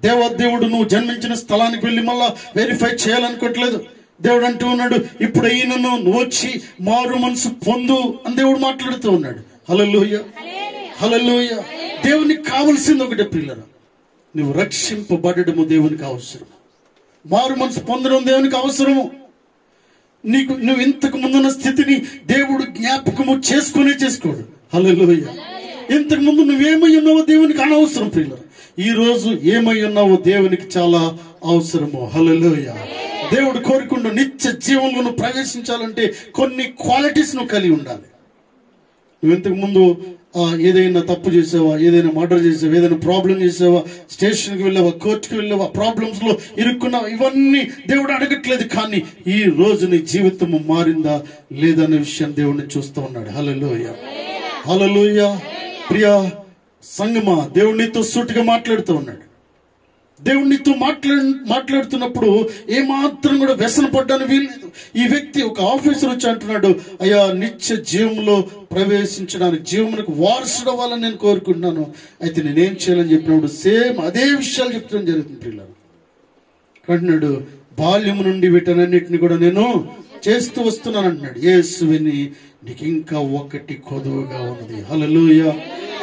దేవాదేవుడు నువ్వు జన్మించిన స్థలానికి వెళ్ళి మళ్ళా వెరిఫై చేయాలనుకోవట్లేదు. దేవుడు అంటూ ఉన్నాడు, ఇప్పుడు అయినను నువ్వు వచ్చి మారు మనసు పొందు అని దేవుడు మాట్లాడుతూ ఉన్నాడు. హల్లెలూయా, హల్లెలూయా. దేవునికి కావలసింది ఒకటే ప్రియులరా, నువ్వు రక్షింపబడము దేవునికి అవసరం. మారు మనసు పొందడం దేవునికి అవసరము. నువ్వు ఇంతకు ముందున్న స్థితిని దేవుడు జ్ఞాపకము చేసుకోడు. హల్లెలూయా. ఇంతకు ముందు నువ్వేమై ఉన్నావో దేవునికి అనవసరం ప్రియులరా. ఈ రోజు ఏమై ఉన్నావో దేవునికి చాలా అవసరము. హల్లెలూయా. దేవుడు కోరుకుంటూ నిత్య జీవంలో నువ్వు ప్రవేశించాలంటే కొన్ని క్వాలిటీస్ నువ్వు కలిగి ఉండాలి. నువ్వు ఇంతకు ముందు ఏదైనా తప్పు చేసావా, ఏదైనా మర్డర్ చేసావా, ఏదైనా ప్రాబ్లం చేసావా, స్టేషన్కి వెళ్ళావా, కోర్టుకి వెళ్ళావా, ప్రాబ్లమ్స్ లో ఇరుక్కున్నావా, ఇవన్నీ దేవుడు అడగట్లేదు. కానీ ఈ రోజు నీ జీవితం మారిందా లేదనే విషయం దేవుడిని చూస్తూ ఉన్నాడు. హల్లెలూయా, హల్లెలూయా. ప్రియా సంగమా, దేవుడు నీతో సూటిగా మాట్లాడుతూ ఉన్నాడు. దేవుడు నీతో మాట్లాడుతున్నప్పుడు ఏమాత్రం కూడా వ్యసన పడ్డానికి వీల్లేదు. ఈ వ్యక్తి ఒక ఆఫీసర్ వచ్చి అంటున్నాడు, అయ్యా నిత్య జీవంలో ప్రవేశించడానికి, జీవమునకు వారసుడు అవ్వాలని నేను కోరుకుంటున్నాను, అయితే నేనేం చేయాలని చెప్పినప్పుడు సేమ్ అదే విషయాలు చెప్తడం జరుగుతుంది పిల్లలు. అంటున్నాడు, బాల్యము నుండి వీటన్నిటిని కూడా నేను చేస్తూ వస్తున్నాను అంటున్నాడు. యేసు విని నీకు ఇంకా ఒకటి కొదువుగా ఉన్నది. హల్లెలూయా.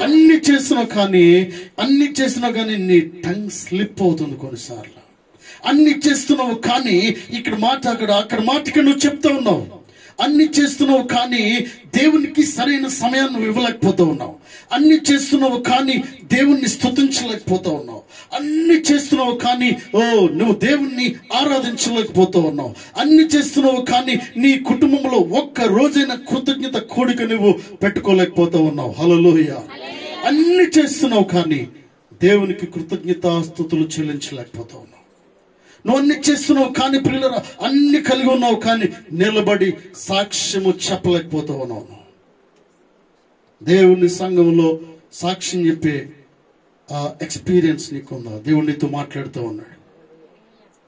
అన్ని చేస్తున్నావు కానీ నీ టంగ్ స్లిప్ అవుతుంది కొన్నిసార్లు. అన్ని చేస్తున్నావు కానీ ఇక్కడ మాట అక్కడ మాట ఇక్కడ నువ్వు చెప్తా ఉన్నావు. అన్ని చేస్తున్నావు కానీ దేవునికి సరైన సమయాన్ని నువ్వు ఇవ్వలేకపోతూ ఉన్నావు. అన్ని చేస్తున్నావు కానీ దేవుణ్ణి స్తుతించలేకపోతూ ఉన్నావు. అన్ని చేస్తున్నావు కానీ నువ్వు దేవుణ్ణి ఆరాధించలేకపోతూ ఉన్నావు. అన్ని చేస్తున్నావు కానీ నీ కుటుంబంలో ఒక్క రోజైన కృతజ్ఞత కోడిక నువ్వు పెట్టుకోలేకపోతూ ఉన్నావు. హల్లెలూయా. అన్ని చేస్తున్నావు కానీ దేవునికి కృతజ్ఞతాస్తుతులు చెల్లించలేకపోతా ఉన్నావు. నువ్వు అన్ని చేస్తున్నావు కానీ ప్రియులరా, అన్ని కలిగి ఉన్నావు కానీ నిలబడి సాక్ష్యము చెప్పలేకపోతా ఉన్నావు. దేవుని సంఘంలో సాక్ష్యం చెప్పే ఎక్స్పీరియన్స్ నీకుందా? దేవుడు నీతో మాట్లాడుతూ ఉన్నాడు.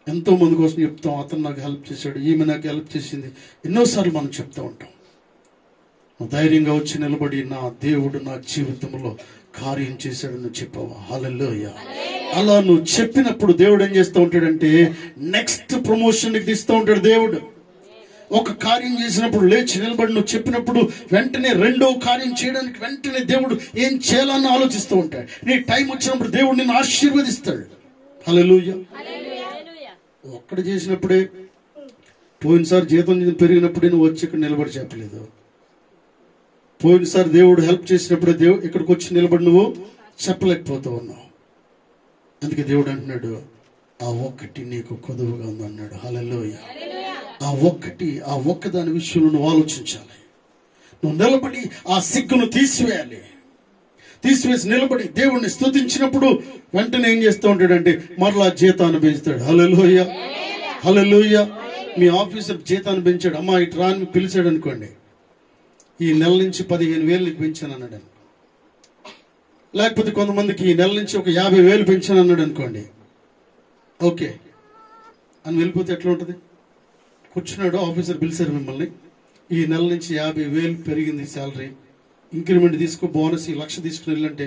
ఎంతో మంది కోసం చెప్తాం, అతను నాకు హెల్ప్ చేశాడు, ఈమె నాకు హెల్ప్ చేసింది, ఎన్నోసార్లు మనం చెప్తూ ఉంటాం. నువ్వు ధైర్యంగా వచ్చి నిలబడి నా దేవుడు నా జీవితంలో కార్యం చేశాడు నువ్వు చెప్పావా? హల్లెలూయా. అలా నువ్వు చెప్పినప్పుడు దేవుడు ఏం చేస్తూ ఉంటాడంటే నెక్స్ట్ ప్రమోషన్ నీకు తీస్తూ ఉంటాడు. దేవుడు ఒక కార్యం చేసినప్పుడు లేచి నిలబడి నువ్వు చెప్పినప్పుడు వెంటనే రెండో కార్యం చేయడానికి వెంటనే దేవుడు ఏం చేయాలని ఆలోచిస్తూ ఉంటాడు. నీ టైం వచ్చినప్పుడు దేవుడు నిన్ను ఆశీర్వదిస్తాడు. హల్లెలూయా. ఒక్కడ చేసినప్పుడే, పోయినసారి జీతం పెరిగినప్పుడే నువ్వు వచ్చి ఇక్కడ నిలబడి చెప్పలేదు. పోయినసారి దేవుడు హెల్ప్ చేసినప్పుడే ఇక్కడికి వచ్చి నిలబడి నువ్వు చెప్పలేకపోతూ ఉన్నావు. అందుకే దేవుడు అంటున్నాడు, ఆ ఒక్కటి నీకు కొదువుగా ఉంది అన్నాడు. హల్లెలూయా. ఆ ఒక్కదాని విషయంలో నువ్వు ఆలోచించాలి. నువ్వు నిలబడి ఆ సిగ్గును తీసివేసి నిలబడి దేవుణ్ణి స్తుతించినప్పుడు వెంటనే ఏం చేస్తూ ఉంటాడంటే మరలా జీతాన్ని పెంచుతాడు. హల్లెలూయా, హల్లెలూయా. మీ ఆఫీసర్ జీతాన్ని పెంచాడు, అమ్మా ఇటు రాని పిలిచాడు అనుకోండి, ఈ నెల నుంచి 15,000 పెంచాను అన్నాడు. లేకపోతే కొంతమందికి ఈ నెల నుంచి ఒక 50,000 పెంచాను అన్నాడు అనుకోండి, ఓకే అని వెళ్ళిపోతే ఎట్లా ఉంటుంది? కూర్చున్నాడు, ఆఫీసర్ పిలిచారు మిమ్మల్ని, ఈ నెల నుంచి 50,000 పెరిగింది శాలరీ, ఇంక్రిమెంట్ తీసుకో, బోనస్ 1,00,000 తీసుకుని వెళ్ళంటే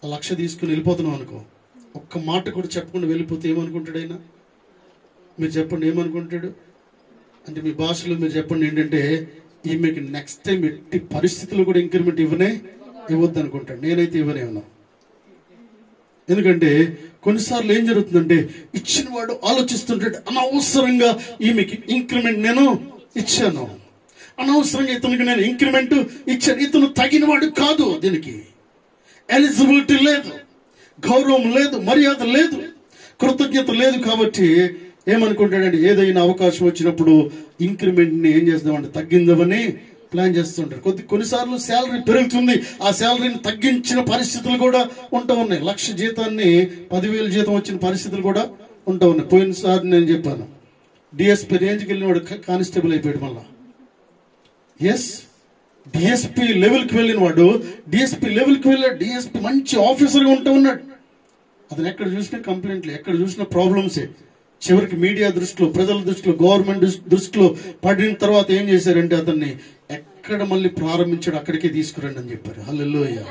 1,00,000 తీసుకుని వెళ్ళిపోతున్నాం అనుకో, ఒక్క మాట కూడా చెప్పకుండా వెళ్ళిపోతే ఏమనుకుంటాడు ఆయన? మీరు చెప్పండి ఏమనుకుంటాడు? అంటే మీ భాషలో మీరు చెప్పండి ఏంటంటే, ఈమెకి నెక్స్ట్ టైం ఎట్టి పరిస్థితుల్లో కూడా ఇంక్రిమెంట్ ఇవ్వద్దు అనుకుంటాడు. నేనైతే ఇవ్వనే ఉన్నా. ఎందుకంటే కొన్నిసార్లు ఏం జరుగుతుందంటే ఇచ్చిన వాడు ఆలోచిస్తుంటాడు, అనవసరంగా ఈమెకి ఇంక్రిమెంట్ నేను ఇచ్చాను, అనవసరంగా ఇతనికి నేను ఇంక్రిమెంట్ ఇచ్చాను, ఇతను తగిన వాడు కాదు, దీనికి ఎలిజిబిలిటీ లేదు, గౌరవం లేదు, మర్యాద లేదు, కృతజ్ఞత లేదు. కాబట్టి ఏమనుకుంటాడంటే ఏదైనా అవకాశం వచ్చినప్పుడు ఇంక్రిమెంట్ ని ఏం చేద్దామంటే తగ్గిందామని ప్లాన్ చేస్తుంటారు. కొన్నిసార్లు శాలరీ పెరుగుతుంది, ఆ శాలరీని తగ్గించిన పరిస్థితులు కూడా ఉంటా ఉన్నాయి. 1,00,000 జీతాన్ని 10,000 జీతం వచ్చిన పరిస్థితులు కూడా ఉంటా ఉన్నాయి. పోయినసారి నేను చెప్పాను, డిఎస్పీ రేంజ్కి వెళ్ళినవాడు కానిస్టేబుల్ అయిపోయాడు. మళ్ళా డిఎస్పీ లెవెల్కి వెళ్ళిన వాడు డిఎస్పీ లెవెల్కి వెళ్ళాడు, డిఎస్పీ మంచి ఆఫీసర్గా ఉంటూ ఉన్నాడు. అతను ఎక్కడ చూసినా కంప్లైంట్లు, ఎక్కడ చూసినా ప్రాబ్లమ్సే. చివరికి మీడియా దృష్టిలో, ప్రజల దృష్టిలో, గవర్నమెంట్ దృష్టిలో పడిన తర్వాత ఏం చేశారంటే అతన్ని ఎక్కడ మళ్ళీ ప్రారంభించాడు అక్కడికే తీసుకురండి అని చెప్పారు. హల్లెలూయా.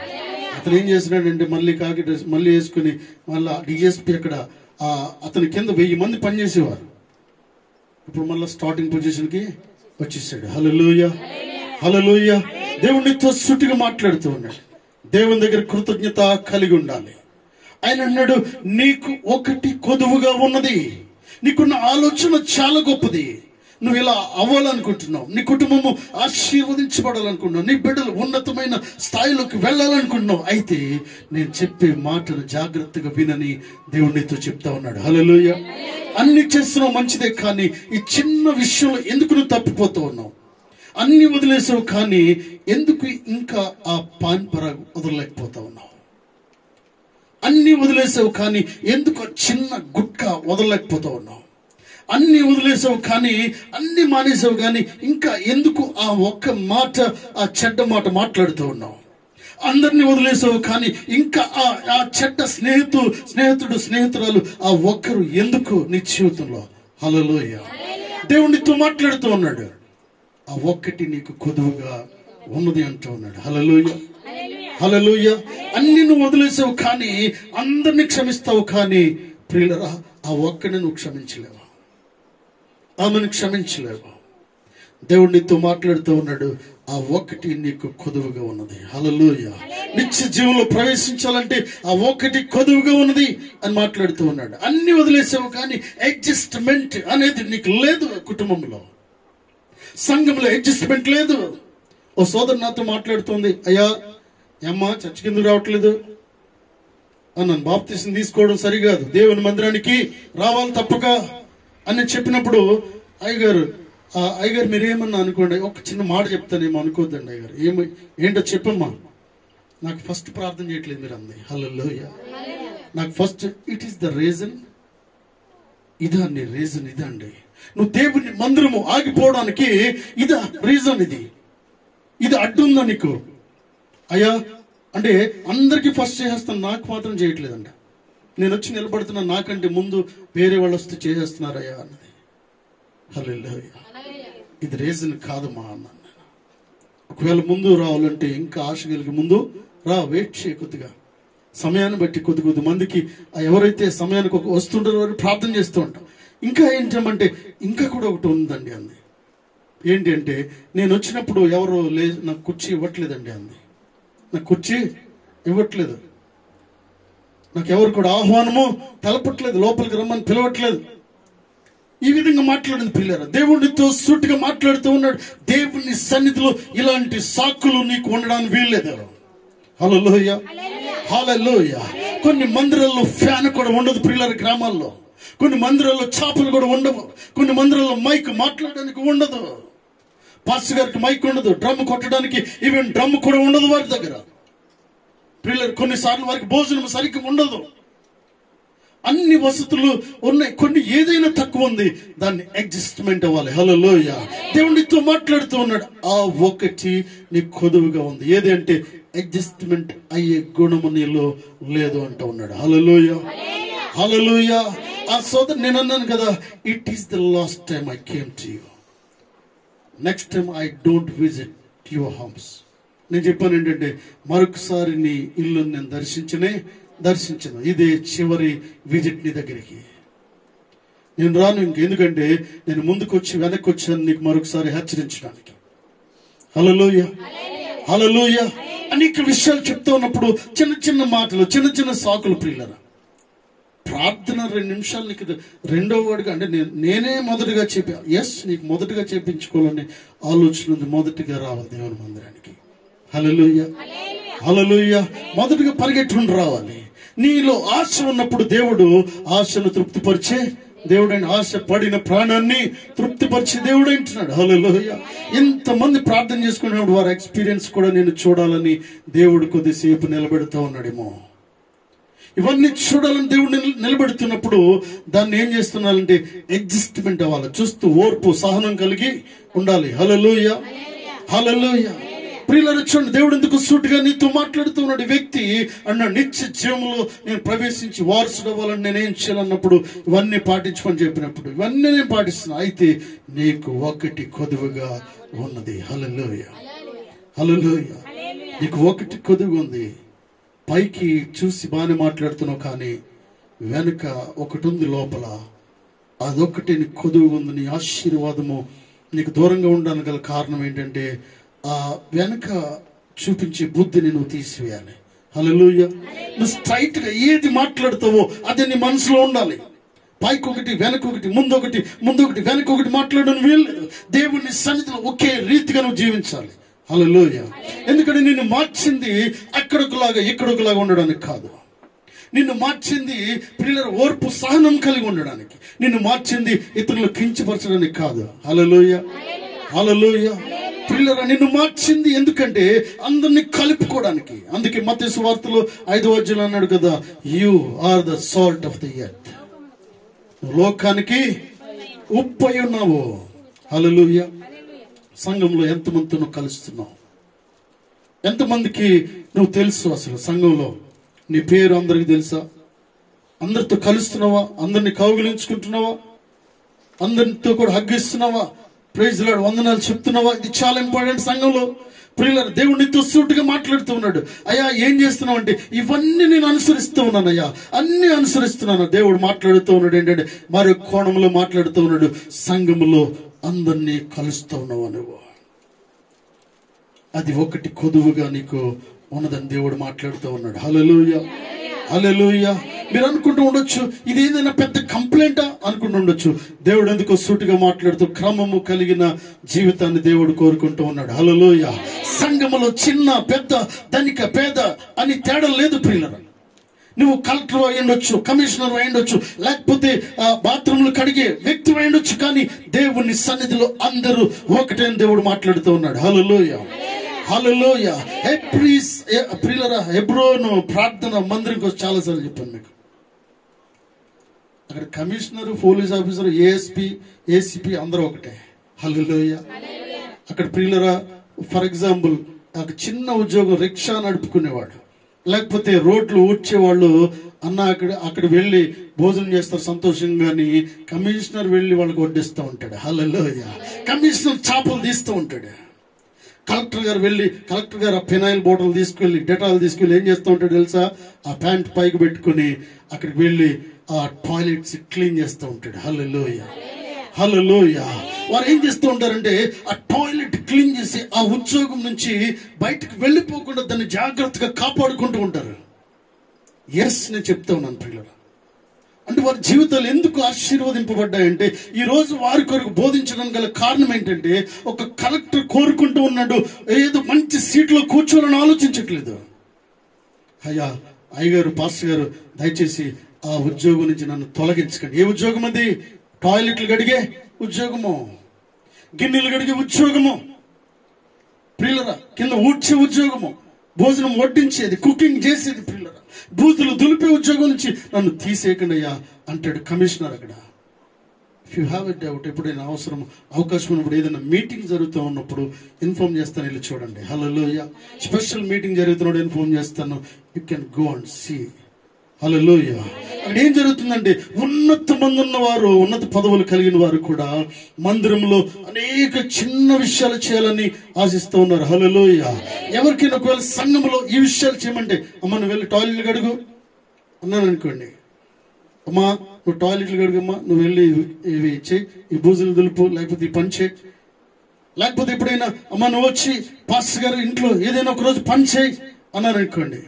అతను ఏం చేసినాడంటే మళ్ళీ కాకి డ్రెస్ మళ్ళీ వేసుకుని మళ్ళీ డిఎస్పీ అక్కడ అతని కింద 1000 మంది పనిచేసేవారు. ఇప్పుడు మళ్ళీ స్టార్టింగ్ పొజిషన్ కి వచ్చేసాడు. హల్లెలూయా, హల్లెలూయా. దేవునితో సుటిగా మాట్లాడుతూ ఉన్నాడు. దేవుని దగ్గర కృతజ్ఞత కలిగి ఉండాలి. ఆయన అన్నాడు, నీకు ఒకటి కొదువుగా ఉన్నది, నీకున్న ఆలోచన చాలా గొప్పది, నువ్వు ఇలా అవ్వాలనుకుంటున్నావు, నీ కుటుంబము ఆశీర్వదించబడాలనుకుంటున్నావు, నీ బిడ్డలు ఉన్నతమైన స్థాయిలోకి వెళ్ళాలనుకుంటున్నావు. అయితే నేను చెప్పే మాటను జాగ్రత్తగా వినని దేవుడు నీతో చెప్తా ఉన్నాడు. హల్లెలూయా. అన్ని చేస్తున్నావు మంచిదే, కానీ ఈ చిన్న విషయంలో ఎందుకు నువ్వు తప్పిపోతూ ఉన్నావు? అన్ని వదిలేసావు, కానీ ఎందుకు ఇంకా ఆ పాన్ పరాగు వదలలేకపోతా ఉన్నావు? అన్ని వదిలేసావు, కానీ ఎందుకు చిన్న గుట్కా వదలలేకపోతా ఉన్నావు? అన్ని వదిలేసావు, కానీ అన్ని మానేసావు, కానీ ఇంకా ఎందుకు ఆ ఒక్క మాట, ఆ చెడ్డ మాట మాట్లాడుతూ ఉన్నావు? అందరినీ వదిలేసావు, కానీ ఇంకా ఆ చెడ్డ స్నేహితురాలు ఆ ఒక్కరు ఎందుకు నీ జీవితంలో? హల్లెలూయా. దేవునితో మాట్లాడుతూ ఉన్నాడు. ఆ ఒక్కటి నీకు కొదువుగా ఉన్నది అంటూ ఉన్నాడు. హల్లెలూయా, హల్లెలూయా. అన్ని నువ్వు వదిలేసావు, కానీ అందరినీ క్షమిస్తావు, కానీ ప్రియులరా ఆ ఒక్కడిని నువ్వు క్షమించలేవు, ఆమెను క్షమించలేవు. దేవుడు నీతో మాట్లాడుతూ ఉన్నాడు. ఆ ఒక్కటి నీకు కొదువుగా ఉన్నది. హల్లెలూయా. నిత్య జీవంలో ప్రవేశించాలంటే ఆ ఒక్కటి కొదువుగా ఉన్నది అని మాట్లాడుతూ ఉన్నాడు. అన్ని వదిలేసావు, కానీ అడ్జస్ట్మెంట్ అనేది నీకు లేదు. కుటుంబంలో, సంఘంలో అడ్జస్ట్మెంట్ లేదు. ఓ సోదరు నాతో మాట్లాడుతుంది, అయ్యా అమ్మ చర్చి కిందకు రావట్లేదు అన్నాను. బాప్తిసం తీసుకోవడం సరికాదు, దేవుని మందిరానికి రావాలి తప్పక అని చెప్పినప్పుడు అయ్యగారు మీరేమన్నా అనుకోండి, ఒక చిన్న మాట చెప్తానేమో అనుకోద్దండి అయ్యగారు, ఏంటో చెప్పమ్మా. నాకు ఫస్ట్ ప్రార్థన చేయట్లేదు మీరు అంది. హల్లెలూయా. నాకు first it is the reason, ఇదండి రీజన్, ఇదండి నువ్వు దేవుని మందిరము ఆగిపోవడానికి ఇదా రీజన్, ఇది అడ్డుందా నీకు? అయ్యా అంటే అందరికీ ఫస్ట్ చేసేస్తాను, నాకు మాత్రం చేయట్లేదంట. నేను వచ్చి నిలబడుతున్నా, నాకంటే ముందు వేరే వాళ్ళు వస్తే చేసేస్తున్నారయ్యా అన్నది. హల్లెలూయా. ఇది రీజన్ కాదమ్మా అన్నాను. ఒకవేళ ముందు రావాలంటే ఇంకా ఆశ కలిగి ముందు రా, వెయిట్ చేయ, కొద్దిగా సమయాన్ని బట్టి కొద్ది మందికి ఎవరైతే సమయానికి వస్తుంటారో వారు ప్రార్థన చేస్తూ ఉంటాం. ఇంకా ఏంటంటే ఇంకా కూడా ఒకటి ఉందండి అంది. ఏంటి అంటే నేను వచ్చినప్పుడు ఎవరు నాకు కుర్చీ ఇవ్వట్లేదండి అంది. నాకు కుర్చీ ఇవ్వట్లేదు, నాకు ఎవరు కూడా ఆహ్వానము తెలపట్లేదు, లోపలికి రమ్మని పిలవట్లేదు. ఈ విధంగా మాట్లాడింది పిల్లరా. దేవుడితో సూటిగా మాట్లాడుతూ ఉన్నాడు. దేవుని సన్నిధిలో ఇలాంటి సాకులు నీకు ఉండడానికి వీల్లేదు. హల్లెలూయా, హల్లెలూయా. కొన్ని మందిరాల్లో ఫ్యాన్ కూడా ఉండదు పిల్లల, గ్రామాల్లో కొన్ని మందిరాల్లో చేపలు కూడా ఉండవు. కొన్ని మందిరాల్లో మైక్ మాట్లాడడానికి ఉండదు. పాస్టర్ గారికి మైక్ ఉండదు. డ్రమ్ కొట్టడానికి ఈవెన్ డ్రమ్ కూడా ఉండదు వారి దగ్గర. పిల్లలు కొన్నిసార్లు వారికి భోజనం సరిగ్గా ఉండదు. అన్ని వసతులు ఉన్నాయి, కొన్ని ఏదైనా తక్కువ ఉంది, దాన్ని అడ్జస్ట్మెంట్ అవ్వాలి. హల్లెలూయా. దేవుడితో మాట్లాడుతూ ఉన్నాడు, ఆ ఒకటి నీ కొదువుగా ఉంది. ఏది అంటే అడ్జస్ట్మెంట్ అయ్యే గుణము నీలో లేదు అంటూ ఉన్నాడు. హల్లెలూయా, హల్లెలూయా. ఆ సోదరు నేను అన్నాను కదా, it is the last time I came to you, next time I don't visit your house. నేను చెప్పాను ఏంటంటే, మరొకసారి నీ ఇల్లు నేను దర్శించను. ఇదే చివరి విజిట్ నీ దగ్గరికి. నేను రాను ఎందుకంటే నేను ముందుకు వచ్చి వెనక్కి వచ్చాను నీకు మరొకసారి హెచ్చరించడానికి. హల్లెలూయా, హల్లెలూయా. అనేక విషయాలు చెప్తూ ఉన్నప్పుడు చిన్న చిన్న మాటలు, చిన్న చిన్న సాకులు. ప్రియులరా, ప్రార్థన 2 నిమిషాలు నీకు రెండో వాడిగా అంటే నేనే మొదటిగా చెప్పా. ఎస్, నీకు మొదటిగా చేపించుకోవాలని ఆలోచన ఉంది. మొదటిగా రావాలి దేవుని మందిరానికి. హల్లెలూయా, హల్లెలూయా. మొదటిగా పరిగెట్టుకుని రావాలి. నీలో ఆశ ఉన్నప్పుడు దేవుడు ఆశను తృప్తిపరిచే దేవుడైన, ఆశ పడిన ప్రాణాన్ని తృప్తిపరిచే దేవుడు అంటున్నాడు. హల్లెలూయా. ఇంతమంది ప్రార్థన చేసుకున్నప్పుడు వారి ఎక్స్పీరియన్స్ కూడా నేను చూడాలని దేవుడు కొద్దిసేపు నిలబెడుతూ ఉన్నాడేమో. ఇవన్నీ చూడాలని దేవుడు నిలబెడుతున్నప్పుడు దాన్ని ఏం చేస్తున్నారంటే అడ్జస్ట్మెంట్ అవ్వాలి. చూస్తూ ఓర్పు సహనం కలిగి ఉండాలి. హల్లెలూయా, హల్లెలూయా. ప్రియులారా చూడండి, దేవుడు ఎందుకు సూటిగా నీతో మాట్లాడుతూ ఉన్నాడు. వ్యక్తి అన్నాడు, నిత్య జీవంలో నేను ప్రవేశించి వారసుడు అవ్వాలని నేనేం చేయాలన్నప్పుడు ఇవన్నీ పాటించమని చెప్పినప్పుడు ఇవన్నీ నేను పాటిస్తున్నా. అయితే నీకు ఒకటి కొదువుగా ఉన్నది. హల్లెలూయా, హల్లెలూయా. నీకు ఒకటి కొదువు ఉంది. పైకి చూసి బాగానే మాట్లాడుతున్నావు, కానీ వెనుక ఒకటి ఉంది లోపల. అదొక్కటి నీకు కొదువు ఉంది. నీ ఆశీర్వాదము నీకు దూరంగా ఉండడానికి గల కారణం ఏంటంటే ఆ వెనక చూపించే బుద్ధిని నువ్వు తీసివేయాలి. హల్లెలూయా. నువ్వు స్ట్రైట్ గా ఏది మాట్లాడుతావో అది నీ మనసులో ఉండాలి. పైకి ఒకటి, వెనక ఒకటి, ముందొకటి, వెనక ఒకటి మాట్లాడడం వీల్లేదు. దేవుని సన్నిధిలో ఒకే రీతిగా నువ్వు జీవించాలి. హల్లెలూయా. ఎందుకంటే నిన్ను మార్చింది అక్కడొకలాగా ఇక్కడొకలాగా ఉండడానికి కాదు. నిన్ను మార్చింది పిల్లల ఓర్పు సహనం కలిగి ఉండడానికి. నిన్ను మార్చింది ఇతరులు కించపరచడానికి కాదు. హల్లెలూయా, హల్లెలూయా. పిల్లల నిన్ను మార్చింది ఎందుకంటే అందరినీ కలుపుకోవడానికి. అందుకే మత్తయి సువార్తలో 5వ అధ్యాయంలో అన్నాడు కదా, you are the salt of the earth. నువ్వు లోకానికి ఉప్పు అయి ఉన్నావు. హల్లెలూయా. సంఘంలో ఎంతమందితో నువ్వు కలుస్తున్నావు? ఎంతమందికి నువ్వు తెలుసు? అసలు సంఘంలో నీ పేరు అందరికి తెలుసా? అందరితో కలుస్తున్నావా? అందరినీ కౌగిలించుకుంటున్నావా? అందరితో కూడా హగ్గిస్తున్నావా? ప్రైజ్ లార్డ్, వందనాలు చెప్తున్నావా? ఇది చాలా ఇంపార్టెంట్ సంఘంలో. ప్రియులారా, దేవుడు నీతో సూటిగా మాట్లాడుతూ ఉన్నాడు. అయ్యా ఏం చేస్తున్నావు అంటే, ఇవన్నీ నేను అనుసరిస్తూ ఉన్నాను అయ్యా, అన్ని అనుసరిస్తున్నాను. దేవుడు మాట్లాడుతూ ఉన్నాడు ఏంటంటే మరో కోణంలో మాట్లాడుతూ ఉన్నాడు. సంఘంలో అందరినీ కలుస్తూ ఉన్నావు నువ్వు. అది ఒకటి కొదువుగా నీకు ఉన్నదని దేవుడు మాట్లాడుతూ ఉన్నాడు. హల్లెలూయా, హల్లెలూయా. మీరు అనుకుంటూ ఉండొచ్చు, ఇది ఏదైనా పెద్ద కంప్లైంటా అనుకుంటూ ఉండొచ్చు. దేవుడు ఎందుకో సూటిగా మాట్లాడుతూ క్రమము కలిగిన జీవితాన్ని దేవుడు కోరుకుంటూ ఉన్నాడు. హల్లెలూయా. సంఘములో చిన్న పెద్ద, ధనిక పేద అని తేడా లేదు ప్రియులారా. నువ్వు కలెక్టర్ అయ్యుండొచ్చు, కమిషనర్ అయ్యుండొచ్చు, లేకపోతే బాత్రూంలు కడిగే వ్యక్తి అయ్యుండొచ్చు, కానీ దేవుని సన్నిధిలో అందరూ ఒకటే అని దేవుడు మాట్లాడుతూ ఉన్నాడు. హల్లెలూయా, హల్లెలూయా. ప్రియులారా, హెబ్రోను ప్రార్థన మందిరం కోసం చాలా సార్లు చెప్పాను మీకు. అక్కడ కమిషనర్, పోలీస్ ఆఫీసర్, ఏసీపీ అందరూ ఒకటే. హల్లెలూయా. అక్కడ ప్రియులారా, ఫర్ ఎగ్జాంపుల్ ఒక చిన్న ఉద్యోగం, రిక్షా నడుపుకునేవాడు, లేకపోతే రోడ్లు ఊడ్చేవాళ్ళు అన్న అక్కడ వెళ్ళి భోజనం చేస్తారు సంతోషంగాని, కమిషనర్ వెళ్ళి వాళ్ళకి వడ్డిస్తూ ఉంటాడు. హల్లెలూయా. కమిషనర్ చేపలు తీస్తూ ఉంటాడు. కలెక్టర్ గారు ఆ ఫినాయిల్ బాటిల్ తీసుకెళ్లి, డెటాల్ తీసుకెళ్లి ఏం చేస్తూ ఉంటాడు తెలుసా? ఆ ప్యాంట్ పైకి పెట్టుకుని అక్కడికి వెళ్ళి ఆ టాయిలెట్స్ క్లీన్ చేస్తూ ఉంటాడు. హల్లెలూయా, హల్లెలూయా. వారు ఏం చేస్తూ ఉంటారంటే ఆ టాయిలెట్ క్లీన్ చేసి ఆ ఉద్యోగం నుంచి బయటకు వెళ్ళిపోకుండా దాన్ని జాగ్రత్తగా కాపాడుకుంటూ ఉంటారు. ఎస్, నేను చెప్తా ఉన్నాను ప్రియులారా. అంటే వారి జీవితాలు ఎందుకు ఆశీర్వదింపబడ్డాయంటే, ఈ రోజు వారి కొరకు బోధించడం గల కారణం ఏంటంటే, ఒక కలెక్టర్ కోరుకుంటూ ఉన్నాడు ఏదో మంచి సీట్లో కూర్చోవాలని ఆలోచించట్లేదు. అయ్యా అయ్యగారు, పాస్టర్ గారు, దయచేసి ఆ ఉద్యోగం నుంచి నన్ను తొలగించకండి. ఏ ఉద్యోగం అది? టాయిలెట్లు గడిగే ఉద్యోగము, గిన్నెలు గడిగే ఉద్యోగము, ప్రియులరా కింద ఊడ్చే ఉద్యోగము, భోజనం వడ్డించేది, కుకింగ్ చేసేది, ప్రియులరా బూతులు దులిపే ఉద్యోగం నుంచి నన్ను తీసేయకండి అయ్యా అంటాడు కమిషనర్. అక్కడ if you have a doubt, ఎప్పుడైనా అవకాశం ఉన్నప్పుడు, ఏదైనా మీటింగ్ జరుగుతూ ఉన్నప్పుడు ఇన్ఫార్మ్ చేస్తాను, వెళ్ళి చూడండి. హల్లెలూయా. స్పెషల్ మీటింగ్ జరుగుతున్నప్పుడు ఇన్ఫార్మ్ చేస్తాను, you can go and see. Hallelujah. అక్కడ ఏం జరుగుతుందంటే, ఉన్నత మంది ఉన్నవారు, ఉన్నత పదవులు కలిగిన వారు కూడా మందిరంలో అనేక చిన్న విషయాలు చేయాలని ఆశిస్తూ ఉన్నారు. హల్లెలూయా. ఎవరికైనా ఒకవేళ సంఘంలో ఈ విషయాలు చేయమంటే, అమ్మ నువ్వు వెళ్ళి టాయిలెట్ గడుగు అన్నాను అనుకోండి, అమ్మా నువ్వు టాయిలెట్లు గడుగమ్మా, నువ్వు వెళ్ళి ఇవి చేయి, ఈ బూజులు దులుపు, లేకపోతే ఈ పని చేయి, లేకపోతే ఎప్పుడైనా అమ్మ నువ్వు వచ్చి పాస్టర్ గారు ఇంట్లో ఏదైనా ఒక రోజు పని చేయి అన్నారు అనుకోండి,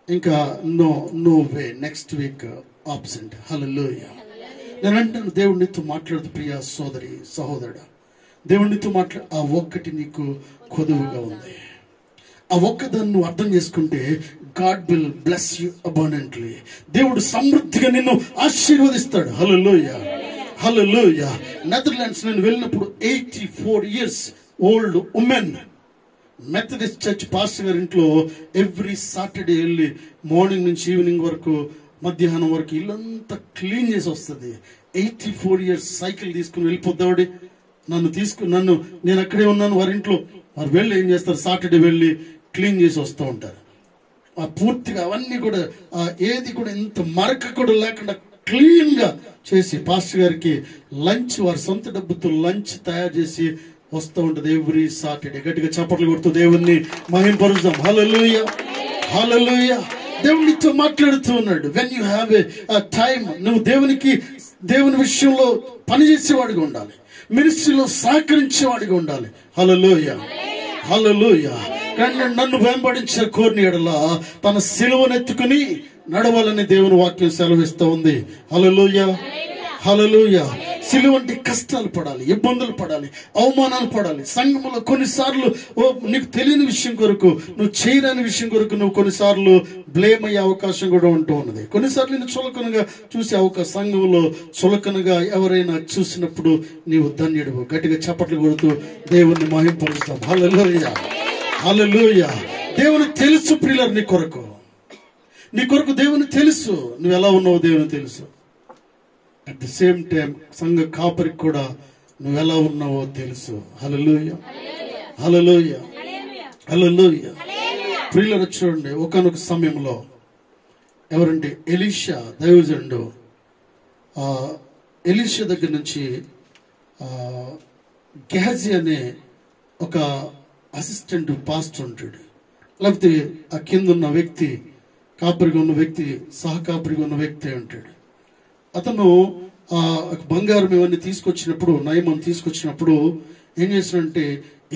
ఇంకా no way, next week absent. Hallelujah. నేను అంటాను, దేవుడితో మాట్లాడుతూ ప్రియ సోదరి సహోదరుడు, దేవుడితో ఆ ఒక్కటి నీకు కొదువుగా ఉంది. ఆ ఒక్కదాన్ని నువ్వు అర్థం చేసుకుంటే God will bless you abundantly. దేవుడు సమృద్ధిగా నిన్ను ఆశీర్వదిస్తాడు. హల్లెలూయా. హల్లెలూయా. నెదర్లాండ్స్ నేను వెళ్ళినప్పుడు 84 years old women Methodist church pastor గారి ఇంట్లో ఎవ్రీ సాటర్డే వెళ్ళి మార్నింగ్ నుంచి ఈవినింగ్ వరకు, మధ్యాహ్నం వరకు ఇల్లంతా క్లీన్ చేసి వస్తుంది. 84 years సైకిల్ తీసుకుని వెళ్ళిపోద్దావిడి. నేను అక్కడే ఉన్నాను వారి ఇంట్లో. వారు వెళ్ళి ఏం చేస్తారు, సాటర్డే వెళ్ళి క్లీన్ చేసి వస్తూ ఉంటారు. ఆ పూర్తిగా అవన్నీ కూడా ఏది కూడా ఇంత మరక కూడా లేకుండా క్లీన్ గా చేసి పాస్టర్ గారికి లంచ్, వారి సొంత డబ్బుతో లంచ్ తయారు చేసి వస్తూ ఉంటది ఎవ్రీ సాటర్డే. గట్టిగా చప్పట్లు కొడుతూ దేవుణ్ణి మహింపరుద్దాం. హల్లెలూయా. హల్లెలూయా. దేవునితో మాట్లాడుతూ ఉన్నాడు. When you have a time, నువ్వు దేవుని విషయంలో పనిచేసేవాడిగా ఉండాలి, మినిస్ట్రీలో సహకరించేవాడిగా ఉండాలి. హల్లెలూయా. హల్లెలూయా. నన్ను వెంబడించే కోరిన యెడల తన సిలువనెత్తుకుని నడవాలని దేవుని వాక్యం సెలవిస్తూ ఉంది. హల్లెలూయా. హల్లెలూయా. సిలువ అంటే కష్టాలు పడాలి, ఇబ్బందులు పడాలి, అవమానాలు పడాలి. సంఘంలో కొన్నిసార్లు నీకు తెలియని విషయం కొరకు, నువ్వు చేయలేని విషయం కొరకు నువ్వు కొన్నిసార్లు బ్లేమ్ అయ్యే అవకాశం కూడా ఉంటూ ఉన్నది. కొన్నిసార్లు నేను చులకనగా చూసే అవకాశం, సంఘంలో చులకనగా ఎవరైనా చూసినప్పుడు నీవు ధన్యుడు. గట్టిగా చప్పట్లు కొడుతూ దేవుణ్ణి మహింపరుస్తాం. హల్లెలూయా. హల్లెలూయా. దేవునికి తెలుసు ప్రియులారా, నీ కొరకు దేవునికి తెలుసు, నువ్వు ఎలా ఉన్నావో దేవునికి తెలుసు. అట్ ది సేమ్ టైం సంఘ కాపరికి కూడా నువ్వు ఎలా ఉన్నావో తెలుసు. హల్లెలూయా. హల్లెలూయా. హల్లెలూయా. ప్రియులారా చూడండి, ఒకానొక సమయంలో ఎవరంటే ఎలీషా దైవజనుడు, ఎలీషా దగ్గర నుంచి గెహజీ అనే ఒక అసిస్టెంట్ పాస్టర్ ఉంటాడు, లేకపోతే ఆ కింద ఉన్న వ్యక్తి, కాపరిగా ఉన్న వ్యక్తి, సహకాపరిగా ఉన్న వ్యక్తి ఉంటాడు. అతను బంగారం ఇవన్నీ తీసుకొచ్చినప్పుడు, నయమం తీసుకొచ్చినప్పుడు ఏం చేస్తాడంటే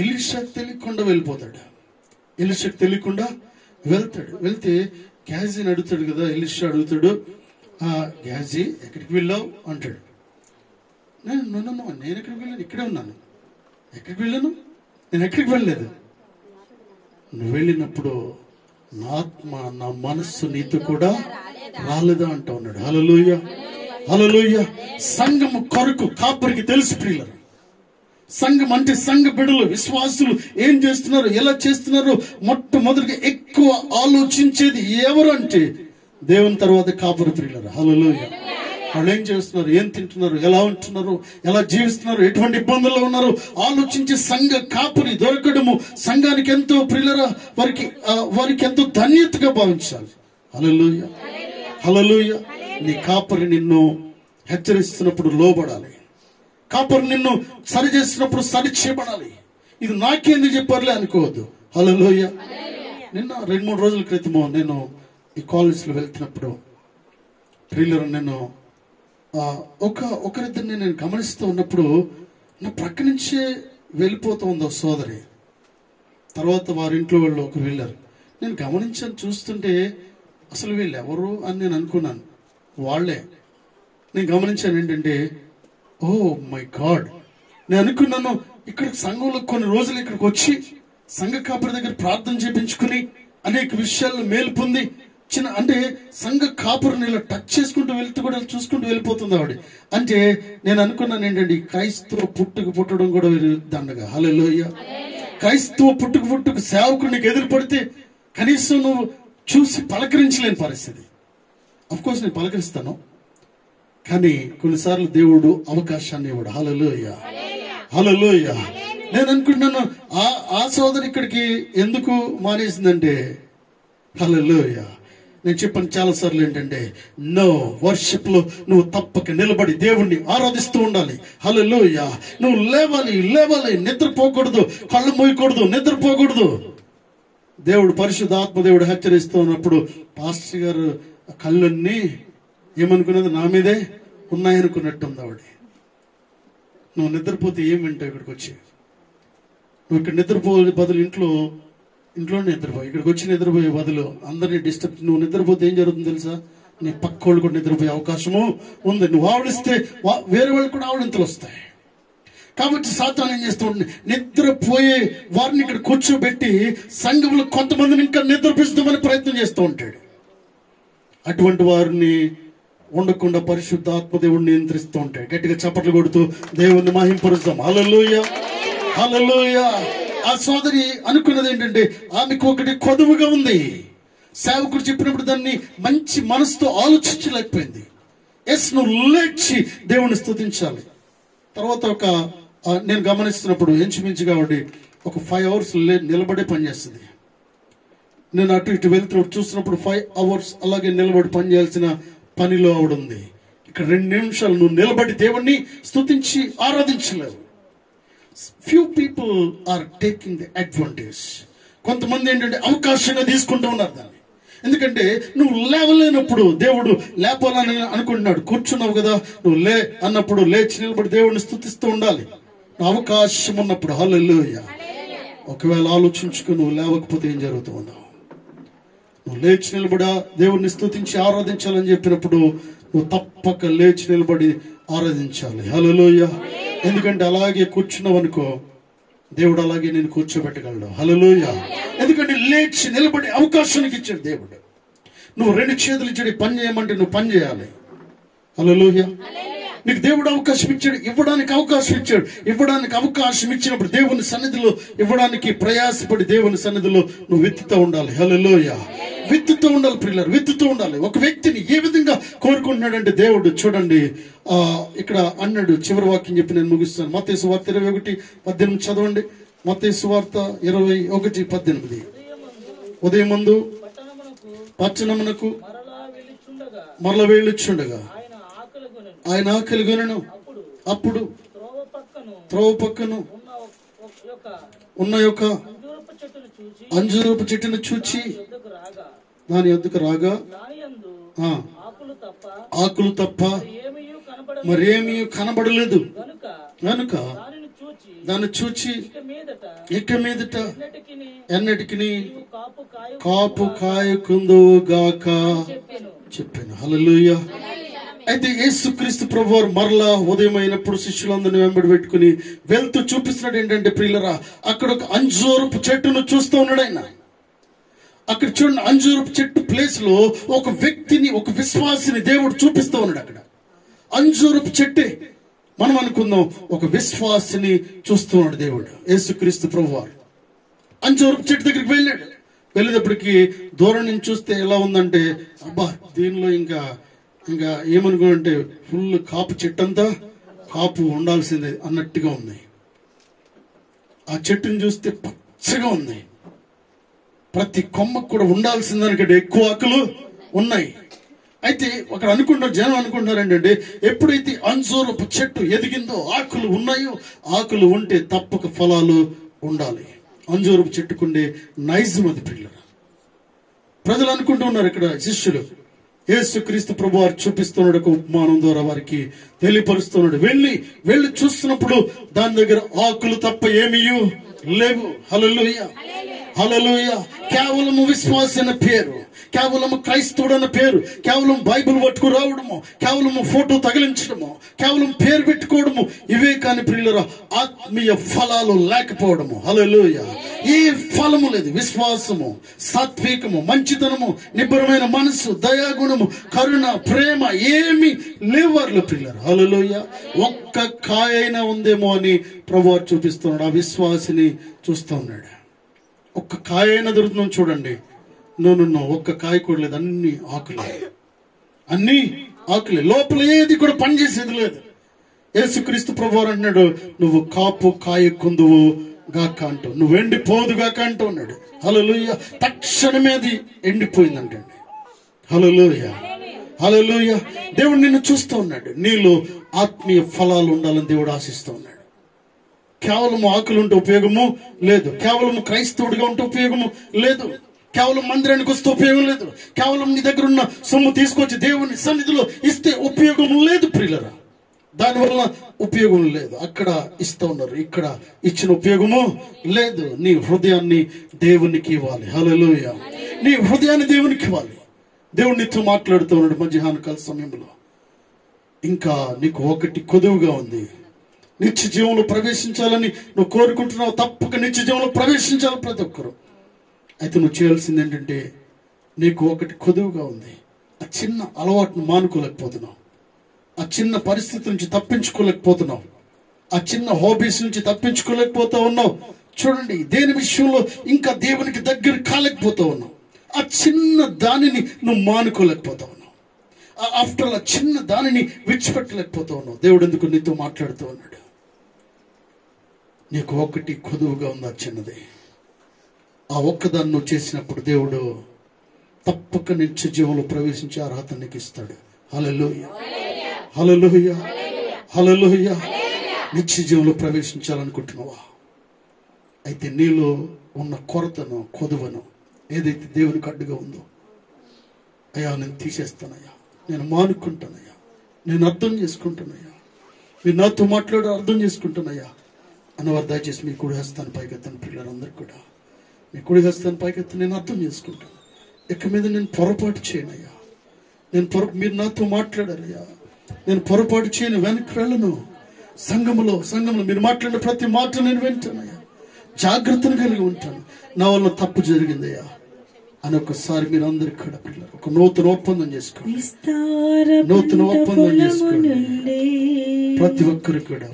ఎలీషాకు తెలియకుండా వెళ్ళిపోతాడు. ఎలీషాకు తెలియకుండా వెళ్తే గ్యాజీని అడుగుతాడు కదా. ఎలీషా అడుగుతాడు, గ్యాజీ ఎక్కడికి వెళ్ళావు అంటాడు. నేను ఎక్కడికి వెళ్ళాను, ఇక్కడే ఉన్నాను. ఎక్కడికి వెళ్ళాను? నేను ఎక్కడికి వెళ్ళలేదు. నువ్వు వెళ్ళినప్పుడు నా ఆత్మ, నా మనస్సు నీతో కూడా రాలేదా అంటా ఉన్నాడు. హల్లెలూయా. హల్లెలూయా. సంఘము కొరకు కాపరికి తెలుసు ప్రియులారా. సంఘం అంటే సంఘ బిడ్డలు, విశ్వాసులు ఏం చేస్తున్నారు, ఎలా చేస్తున్నారు, మొట్టమొదటిగా ఎక్కువ ఆలోచించేది ఎవరు అంటే దేవుని తర్వాత కాపరి ప్రియులారా. హల్లెలూయా. వాళ్ళు ఏం చేస్తున్నారు, ఏం తింటున్నారు, ఎలా ఉంటున్నారు, ఎలా జీవిస్తున్నారు, ఎటువంటి ఇబ్బందుల్లో ఉన్నారు ఆలోచించి సంఘ కాపురి దొరకడము సంఘానికి ఎంతో ప్రియులరా, వారికి ఎంతో ధన్యతగా భావించాలి. హల్లెలూయా. హల్లెలూయా. నీ కాపరి నిన్ను హెచ్చరిస్తున్నప్పుడు లోబడాలి, కాపరి నిన్ను సరి చేస్తున్నప్పుడు సరి చేయబడాలి. ఇది నాకేందుకు చెప్పారులే అనుకోవద్దు. హల్లెలూయా. నిన్న 2-3 రోజుల క్రితము నేను ఈ కాలేజ్లో వెళ్తున్నప్పుడు ప్రియులరా, నేను ఒకరిద్దరిని నేను గమనిస్తూ ఉన్నప్పుడు నా ప్రక్క నుంచే వెళ్ళిపోతూ ఉంది ఒక సోదరి. తర్వాత వారింట్లో వాళ్ళు ఒకరు వెళ్ళారు. నేను గమనించాను, చూస్తుంటే అసలు వీళ్ళు ఎవరు అని నేను అనుకున్నాను. వాళ్ళే. నేను గమనించాను ఏంటంటే, ఓ మై గాడ్, నేను అనుకున్నాను ఇక్కడ సంఘంలో కొన్ని రోజులు ఇక్కడికి వచ్చి సంఘ కాపరి దగ్గర ప్రార్థన చేపించుకుని అనేక విషయాలను మేలు పొంది చిన్న అంటే సంఘ కాపురిని ఇలా టచ్ చేసుకుంటూ వెళ్తూ కూడా చూసుకుంటూ వెళ్ళిపోతుంది ఆవిడ. అంటే నేను అనుకున్నాను ఏంటండి, క్రైస్తవ పుట్టడం కూడా దండగా. హల్లెలూయా. క్రైస్తవ పుట్టుకు సేవకుడు నీకు ఎదురు పడితే కనీసం నువ్వు చూసి పలకరించలేని పరిస్థితి. అఫ్ కోర్స్ నేను పలకరిస్తాను, కానీ కొన్నిసార్లు దేవుడు అవకాశాన్ని ఇవ్వడు. హల్లెలూయా, హల్లెలూయా. నేను అనుకుంటున్నాను ఆ సోదరి ఇక్కడికి ఎందుకు మానేసిందంటే, హల్లెలూయా, నేను చెప్పాను చాలా సార్లు ఏంటంటే, నో, వర్షిప్ లో నువ్వు తప్పక నిలబడి దేవుణ్ణి ఆరాధిస్తూ ఉండాలి. హల్లెలూయా. నువ్వు లేవాలి, నిద్రపోకూడదు, కళ్ళు మూయకూడదు, నిద్రపోకూడదు. దేవుడు పరిశుద్ధాత్మ దేవుడు హెచ్చరిస్తూ ఉన్నప్పుడు పాస్టర్ గారు కళ్ళన్నీ ఏమనుకున్నది, నా మీదే ఉన్నాయనుకున్నట్టుంది ఆవిడ. నువ్వు నిద్రపోతే ఏం వింటావు ఇక్కడికి వచ్చి? నువ్వు ఇక్కడ నిద్రపోయే బదులు ఇంట్లోనే నిద్రపో. ఇక్కడికి వచ్చి నిద్రపోయే బదులు అందరినీ డిస్టర్బ్. నువ్వు నిద్రపోతే ఏం జరుగుతుంది తెలుసా? నీ పక్క వాళ్ళు కూడా నిద్రపోయే అవకాశము ఉంది. నువ్వు ఆవలిస్తే వేరే వాళ్ళు కూడా ఆవలింతలు వస్తాయి. కాబట్టి సాతాను ఏం చేస్తూ ఉంటుంది, నిద్రపోయే వారిని ఇక్కడ కూర్చోబెట్టి సంఘంలో కొంతమందిని ఇంకా నిద్రపిస్తామని ప్రయత్నం చేస్తూ ఉంటాడు. అటువంటి వారిని ఉండకుండా పరిశుద్ధాత్మ దేవుడిని నియంత్రిస్తూ ఉంటాడు. గట్టిగా చప్పట్లు కొడుతూ దేవుణ్ణి మహింపరుస్తాం. హల్లెలూయా, హల్లెలూయా. ఆ సోదరి అనుకున్నది ఏంటంటే, ఆమెకు ఒకటి కొదువుగా ఉంది. సేవకుడు చెప్పినప్పుడు దాన్ని మంచి మనసుతో ఆలోచించలేకపోయింది. ఎస్, నువ్వు లేచి దేవుణ్ణి స్తుతించాలి. తర్వాత నేను గమనిస్తున్నప్పుడు ఇంచుమించుగా ఒక 5 hours నిలబడే పనిచేస్తుంది. నేను అటు ఇటు వెళ్తున్నప్పుడు చూస్తున్నప్పుడు 5 hours అలాగే నిలబడి పనిచేయాల్సిన పనిలో ఆవిడ ఉంది. ఇక్కడ 2 నిమిషాలు నువ్వు నిలబడి దేవుణ్ణి స్తుతించి ఆరాధించలేవు. Few people are taking the advantage. కొంతమంది ఏంటంటే అవకాశంగా తీసుకుంటూ ఉన్నారు దాన్ని. ఎందుకంటే నువ్వు లేవలేనప్పుడు దేవుడు లేపాలని అనుకుంటున్నాడు. కూర్చున్నావు కదా, నువ్వు లే అన్నప్పుడు లేచి నిలబడి దేవుడిని స్తుతిస్తూ ఉండాలి అవకాశం ఉన్నప్పుడు. హల్లెలూయా. ఒకవేళ ఆలోచించుకుని నువ్వు లేవకపోతే ఏం జరుగుతుందో, నువ్వు లేచి నిలబడా దేవుడిని స్తుతించి ఆరాధించాలని చెప్పినప్పుడు నువ్వు తప్పక లేచి నిలబడి ఆరాధించాలి. హల్లెలూయా. ఎందుకంటే అలాగే కూర్చున్నావు అనుకో, దేవుడు అలాగే నేను కూర్చోబెట్టగలడు. హల్లెలూయా. ఎందుకంటే లేచి నిలబడి అవకాశానికి ఇచ్చాడు దేవుడు. నువ్వు 2 చేతులు ఇచ్చాడు, పని చేయమంటే నువ్వు పని చేయాలి. హల్లెలూయా. నీకు దేవుడు అవకాశం ఇచ్చాడు, ఇవ్వడానికి అవకాశం ఇచ్చాడు. ఇవ్వడానికి అవకాశం ఇచ్చినప్పుడు దేవుని సన్నిధిలో ఇవ్వడానికి ప్రయాసపడి దేవుని సన్నిధిలో నువ్వు విత్తుతూ ఉండాలి. హల్లెలూయా. విత్తుతూ ఉండాలి ప్రియులారా, విత్తుతూ ఉండాలి. ఒక వ్యక్తిని ఏ విధంగా కోరుకుంటున్నాడంటే దేవుడు చూడండి, ఇక్కడ అన్నాడు. చివరి వాక్యం చెప్పి నేను ముగిస్తాను. మత్తయి సువార్త 21:18 చదవండి. మత్తయి సువార్త 21:18. ఉదయమందు పట్టణమునకు మరల వెళ్ళుచుండగా ఆయన ఆకలి కొనెను. అప్పుడు త్రోవ పక్కను ఉన్న యొక్క అంజూరపు చెట్టును చూచి దాని యొద్దకు రాగా ఆకులు తప్ప మరేమీ కనబడలేదు కనుక దాన్ని చూచి ఇక మీదట ఎన్నటికి కాపు కాయకుందుగాక చెప్పాను. హల్లెలూయా. అయితే యేసుక్రీస్తు ప్రభువారు మరలా ఉదయం అయినప్పుడు శిష్యులందరినీ వెంబడి పెట్టుకుని వెళ్తూ చూపిస్తున్నాడు ఏంటంటే ప్రియులరా, అక్కడ ఒక అంజూరపు చెట్టును చూస్తూ ఉన్నాడు ఆయన. అక్కడ చూడండి, అంజూరపు చెట్టు ప్లేస్ లో ఒక వ్యక్తిని, ఒక విశ్వాసిని దేవుడు చూపిస్తూ ఉన్నాడు. అక్కడ అంజూరపు చెట్టే. మనం అనుకుందాం ఒక విశ్వాసిని చూస్తూ ఉన్నాడు దేవుడు. యేసుక్రీస్తు ప్రభువారు అంజూరపు చెట్టు దగ్గరికి వెళ్ళాడు. వెళ్ళేటప్పటికి దూరం నుంచి చూస్తే ఎలా ఉందంటే, అబ్బా దీనిలో ఇంకా ఏమనుకున్నాడంటే ఫుల్ కాపు చెట్టంతా కాపు ఉండాల్సిందే అన్నట్టుగా ఉంది. ఆ చెట్టుని చూస్తే పచ్చగా ఉంది. ప్రతి కొమ్మకు కూడా ఉండాల్సిందనికంటే ఎక్కువ ఆకులు ఉన్నాయి. అయితే అక్కడ అనుకుంటున్నారు, జనం అనుకుంటున్నారు ఏంటంటే, ఎప్పుడైతే అంజూరపు చెట్టు ఎదిగిందో, ఆకులు ఉన్నాయో, ఆకులు ఉంటే తప్పక ఫలాలు ఉండాలి. అంజూరపు చెట్టుకుండే నైజం అది పిల్లలు. ప్రజలు అనుకుంటూ ఉన్నారు. ఇక్కడ శిష్యులు యేసుక్రీస్తు ప్రభువారు చూపిస్తున్నాడు, ఒక ఉపమానం ద్వారా వారికి తెలియపరుస్తున్నాడు. వెళ్ళి చూస్తున్నప్పుడు దాని దగ్గర ఆకులు తప్ప ఏమీ లేవు. హల్లెలూయా. హల్లెలూయా. కేవలము విశ్వాసి అనే పేరు, కేవలము క్రైస్తవుడు అన్న పేరు, కేవలం బైబిల్ పట్టుకు రావడము, కేవలము ఫోటో తగిలించడము, కేవలం పేరు పెట్టుకోవడము, ఇవే కాని ప్రియులరా ఆత్మీయ ఫలాలు లేకపోవడము. హల్లెలూయా. ఏ ఫలము లేదు. విశ్వాసము, సాత్వికము, మంచితనము, నిబ్బరమైన మనసు, దయాగుణము, కరుణ, ప్రేమ ఏమి లేవర్లు ప్రియులరా. హల్లెలూయా. ఒక్క కాయ అయినా ఉందేమో అని ప్రభువు చూపిస్తున్నాడు. ఆ విశ్వాసిని చూస్తూ ఉన్నాడు. ఒక్క కాయ అయినా దొరుకుతుందని చూడండి. నో ఒక్క కాయ కూడా లేదు. అన్ని ఆకులే, అన్ని ఆకులే. లోపల ఏది కూడా పనిచేసేది లేదు. యేసుక్రీస్తు ప్రభువు అంటున్నాడు, నువ్వు కాపు కాయ కుందువు గాక అంటూ, నువ్వు ఎండిపోదు గాక అంటూ ఉన్నాడు. హల్లెలూయా. తక్షణమే అది ఎండిపోయిందంటండి. హల్లెలూయా. హల్లెలూయా. దేవుడు నిన్ను చూస్తూ ఉన్నాడు. నీలో ఆత్మీయ ఫలాలు ఉండాలని దేవుడు ఆశిస్తూ ఉన్నాడు. కేవలం ఆకులు ఉంటే ఉపయోగము లేదు. కేవలం క్రైస్తవుడిగా ఉంటే ఉపయోగము లేదు. కేవలం మందిరానికి వస్తే ఉపయోగం లేదు. కేవలం నీ దగ్గర ఉన్న సొమ్ము తీసుకొచ్చి దేవుని సన్నిధిలో ఇస్తే ఉపయోగం లేదు ప్రియులరా. దానివల్ల ఉపయోగం లేదు. అక్కడ ఇస్తూ ఉన్నారు, ఇక్కడ ఇచ్చిన ఉపయోగము లేదు. నీ హృదయాన్ని దేవునికి ఇవ్వాలి. హల్లెలూయా. నీ హృదయాన్ని దేవునికి ఇవ్వాలి. దేవుడు నీతో మాట్లాడుతూ ఉన్నాడు మధ్యాహ్న కాల సమయంలో. ఇంకా నీకు ఒకటి కొదువుగా ఉంది. నిత్య జీవంలో ప్రవేశించాలని నువ్వు కోరుకుంటున్నావు. తప్పక నిత్య జీవంలో ప్రవేశించాలి ప్రతి ఒక్కరు. అయితే నువ్వు చేయాల్సింది ఏంటంటే, నీకు ఒకటి కొదువుగా ఉంది. ఆ చిన్న అలవాటును మానుకోలేకపోతున్నావు. ఆ చిన్న పరిస్థితి నుంచి తప్పించుకోలేకపోతున్నావు. ఆ చిన్న హాబీస్ నుంచి తప్పించుకోలేకపోతా ఉన్నావు. చూడండి, దేని విషయంలో ఇంకా దేవునికి దగ్గర కాలేకపోతా ఉన్నావు. ఆ చిన్న దానిని నువ్వు మానుకోలేకపోతా ఉన్నావు. ఆఫ్టర్ ఆ చిన్న దానిని విడిచిపెట్టలేకపోతా ఉన్నావు. దేవుడు ఎందుకు నీతో మాట్లాడుతూ ఉన్నాడు. నీకు ఒకటి కొదువుగా ఉంది, ఆ చిన్నది. ఆ ఒక్కదాన్ని నువ్వు చేసినప్పుడు దేవుడు తప్పక నిత్య జీవంలో ప్రవేశించే అర్హత నీకు ఇస్తాడు. హల్లెలూయా. హల్లెలూయా. హల్లెలూయా. నిత్య జీవంలో ప్రవేశించాలనుకుంటున్నావా? అయితే నీలో ఉన్న కొరతను, కొదువను, ఏదైతే దేవునికి అడ్డుగా ఉందో, అయ్యా నేను తీసేస్తానయ్యా, నేను మానుకుంటానయ్యా, నేను అర్థం చేసుకుంటానయ్యా, మీరు నాతో మాట్లాడి అర్థం చేసుకుంటానయ్యా అన్నవారు దయచేసి మీ కుడి హస్తాన్ని పైకెత్తాను. పిల్లలందరూ కూడా మీ కుడి హస్తాన్ని పైకెత్తి, నేను అర్థం చేసుకుంటాను. ఇక మీద నేను పొరపాటు చేయనయ్యా. మీరు నాతో మాట్లాడారయ్యా, నేను పొరపాటు చేయను, వెనక్కి వెళ్ళను. సంఘములో మీరు మాట్లాడిన ప్రతి మాట నేను వింటానయ్యా, జాగ్రత్తను కలిగి ఉంటాను. నా వల్ల తప్పు జరిగిందయ్యా అని ఒకసారి మీరు అందరికి కూడా పిల్లలు ఒక నూతన ఒప్పందం చేసుకోండి. నూతన ఒప్పందం చేసుకోండి. ప్రతి ఒక్కరు కూడా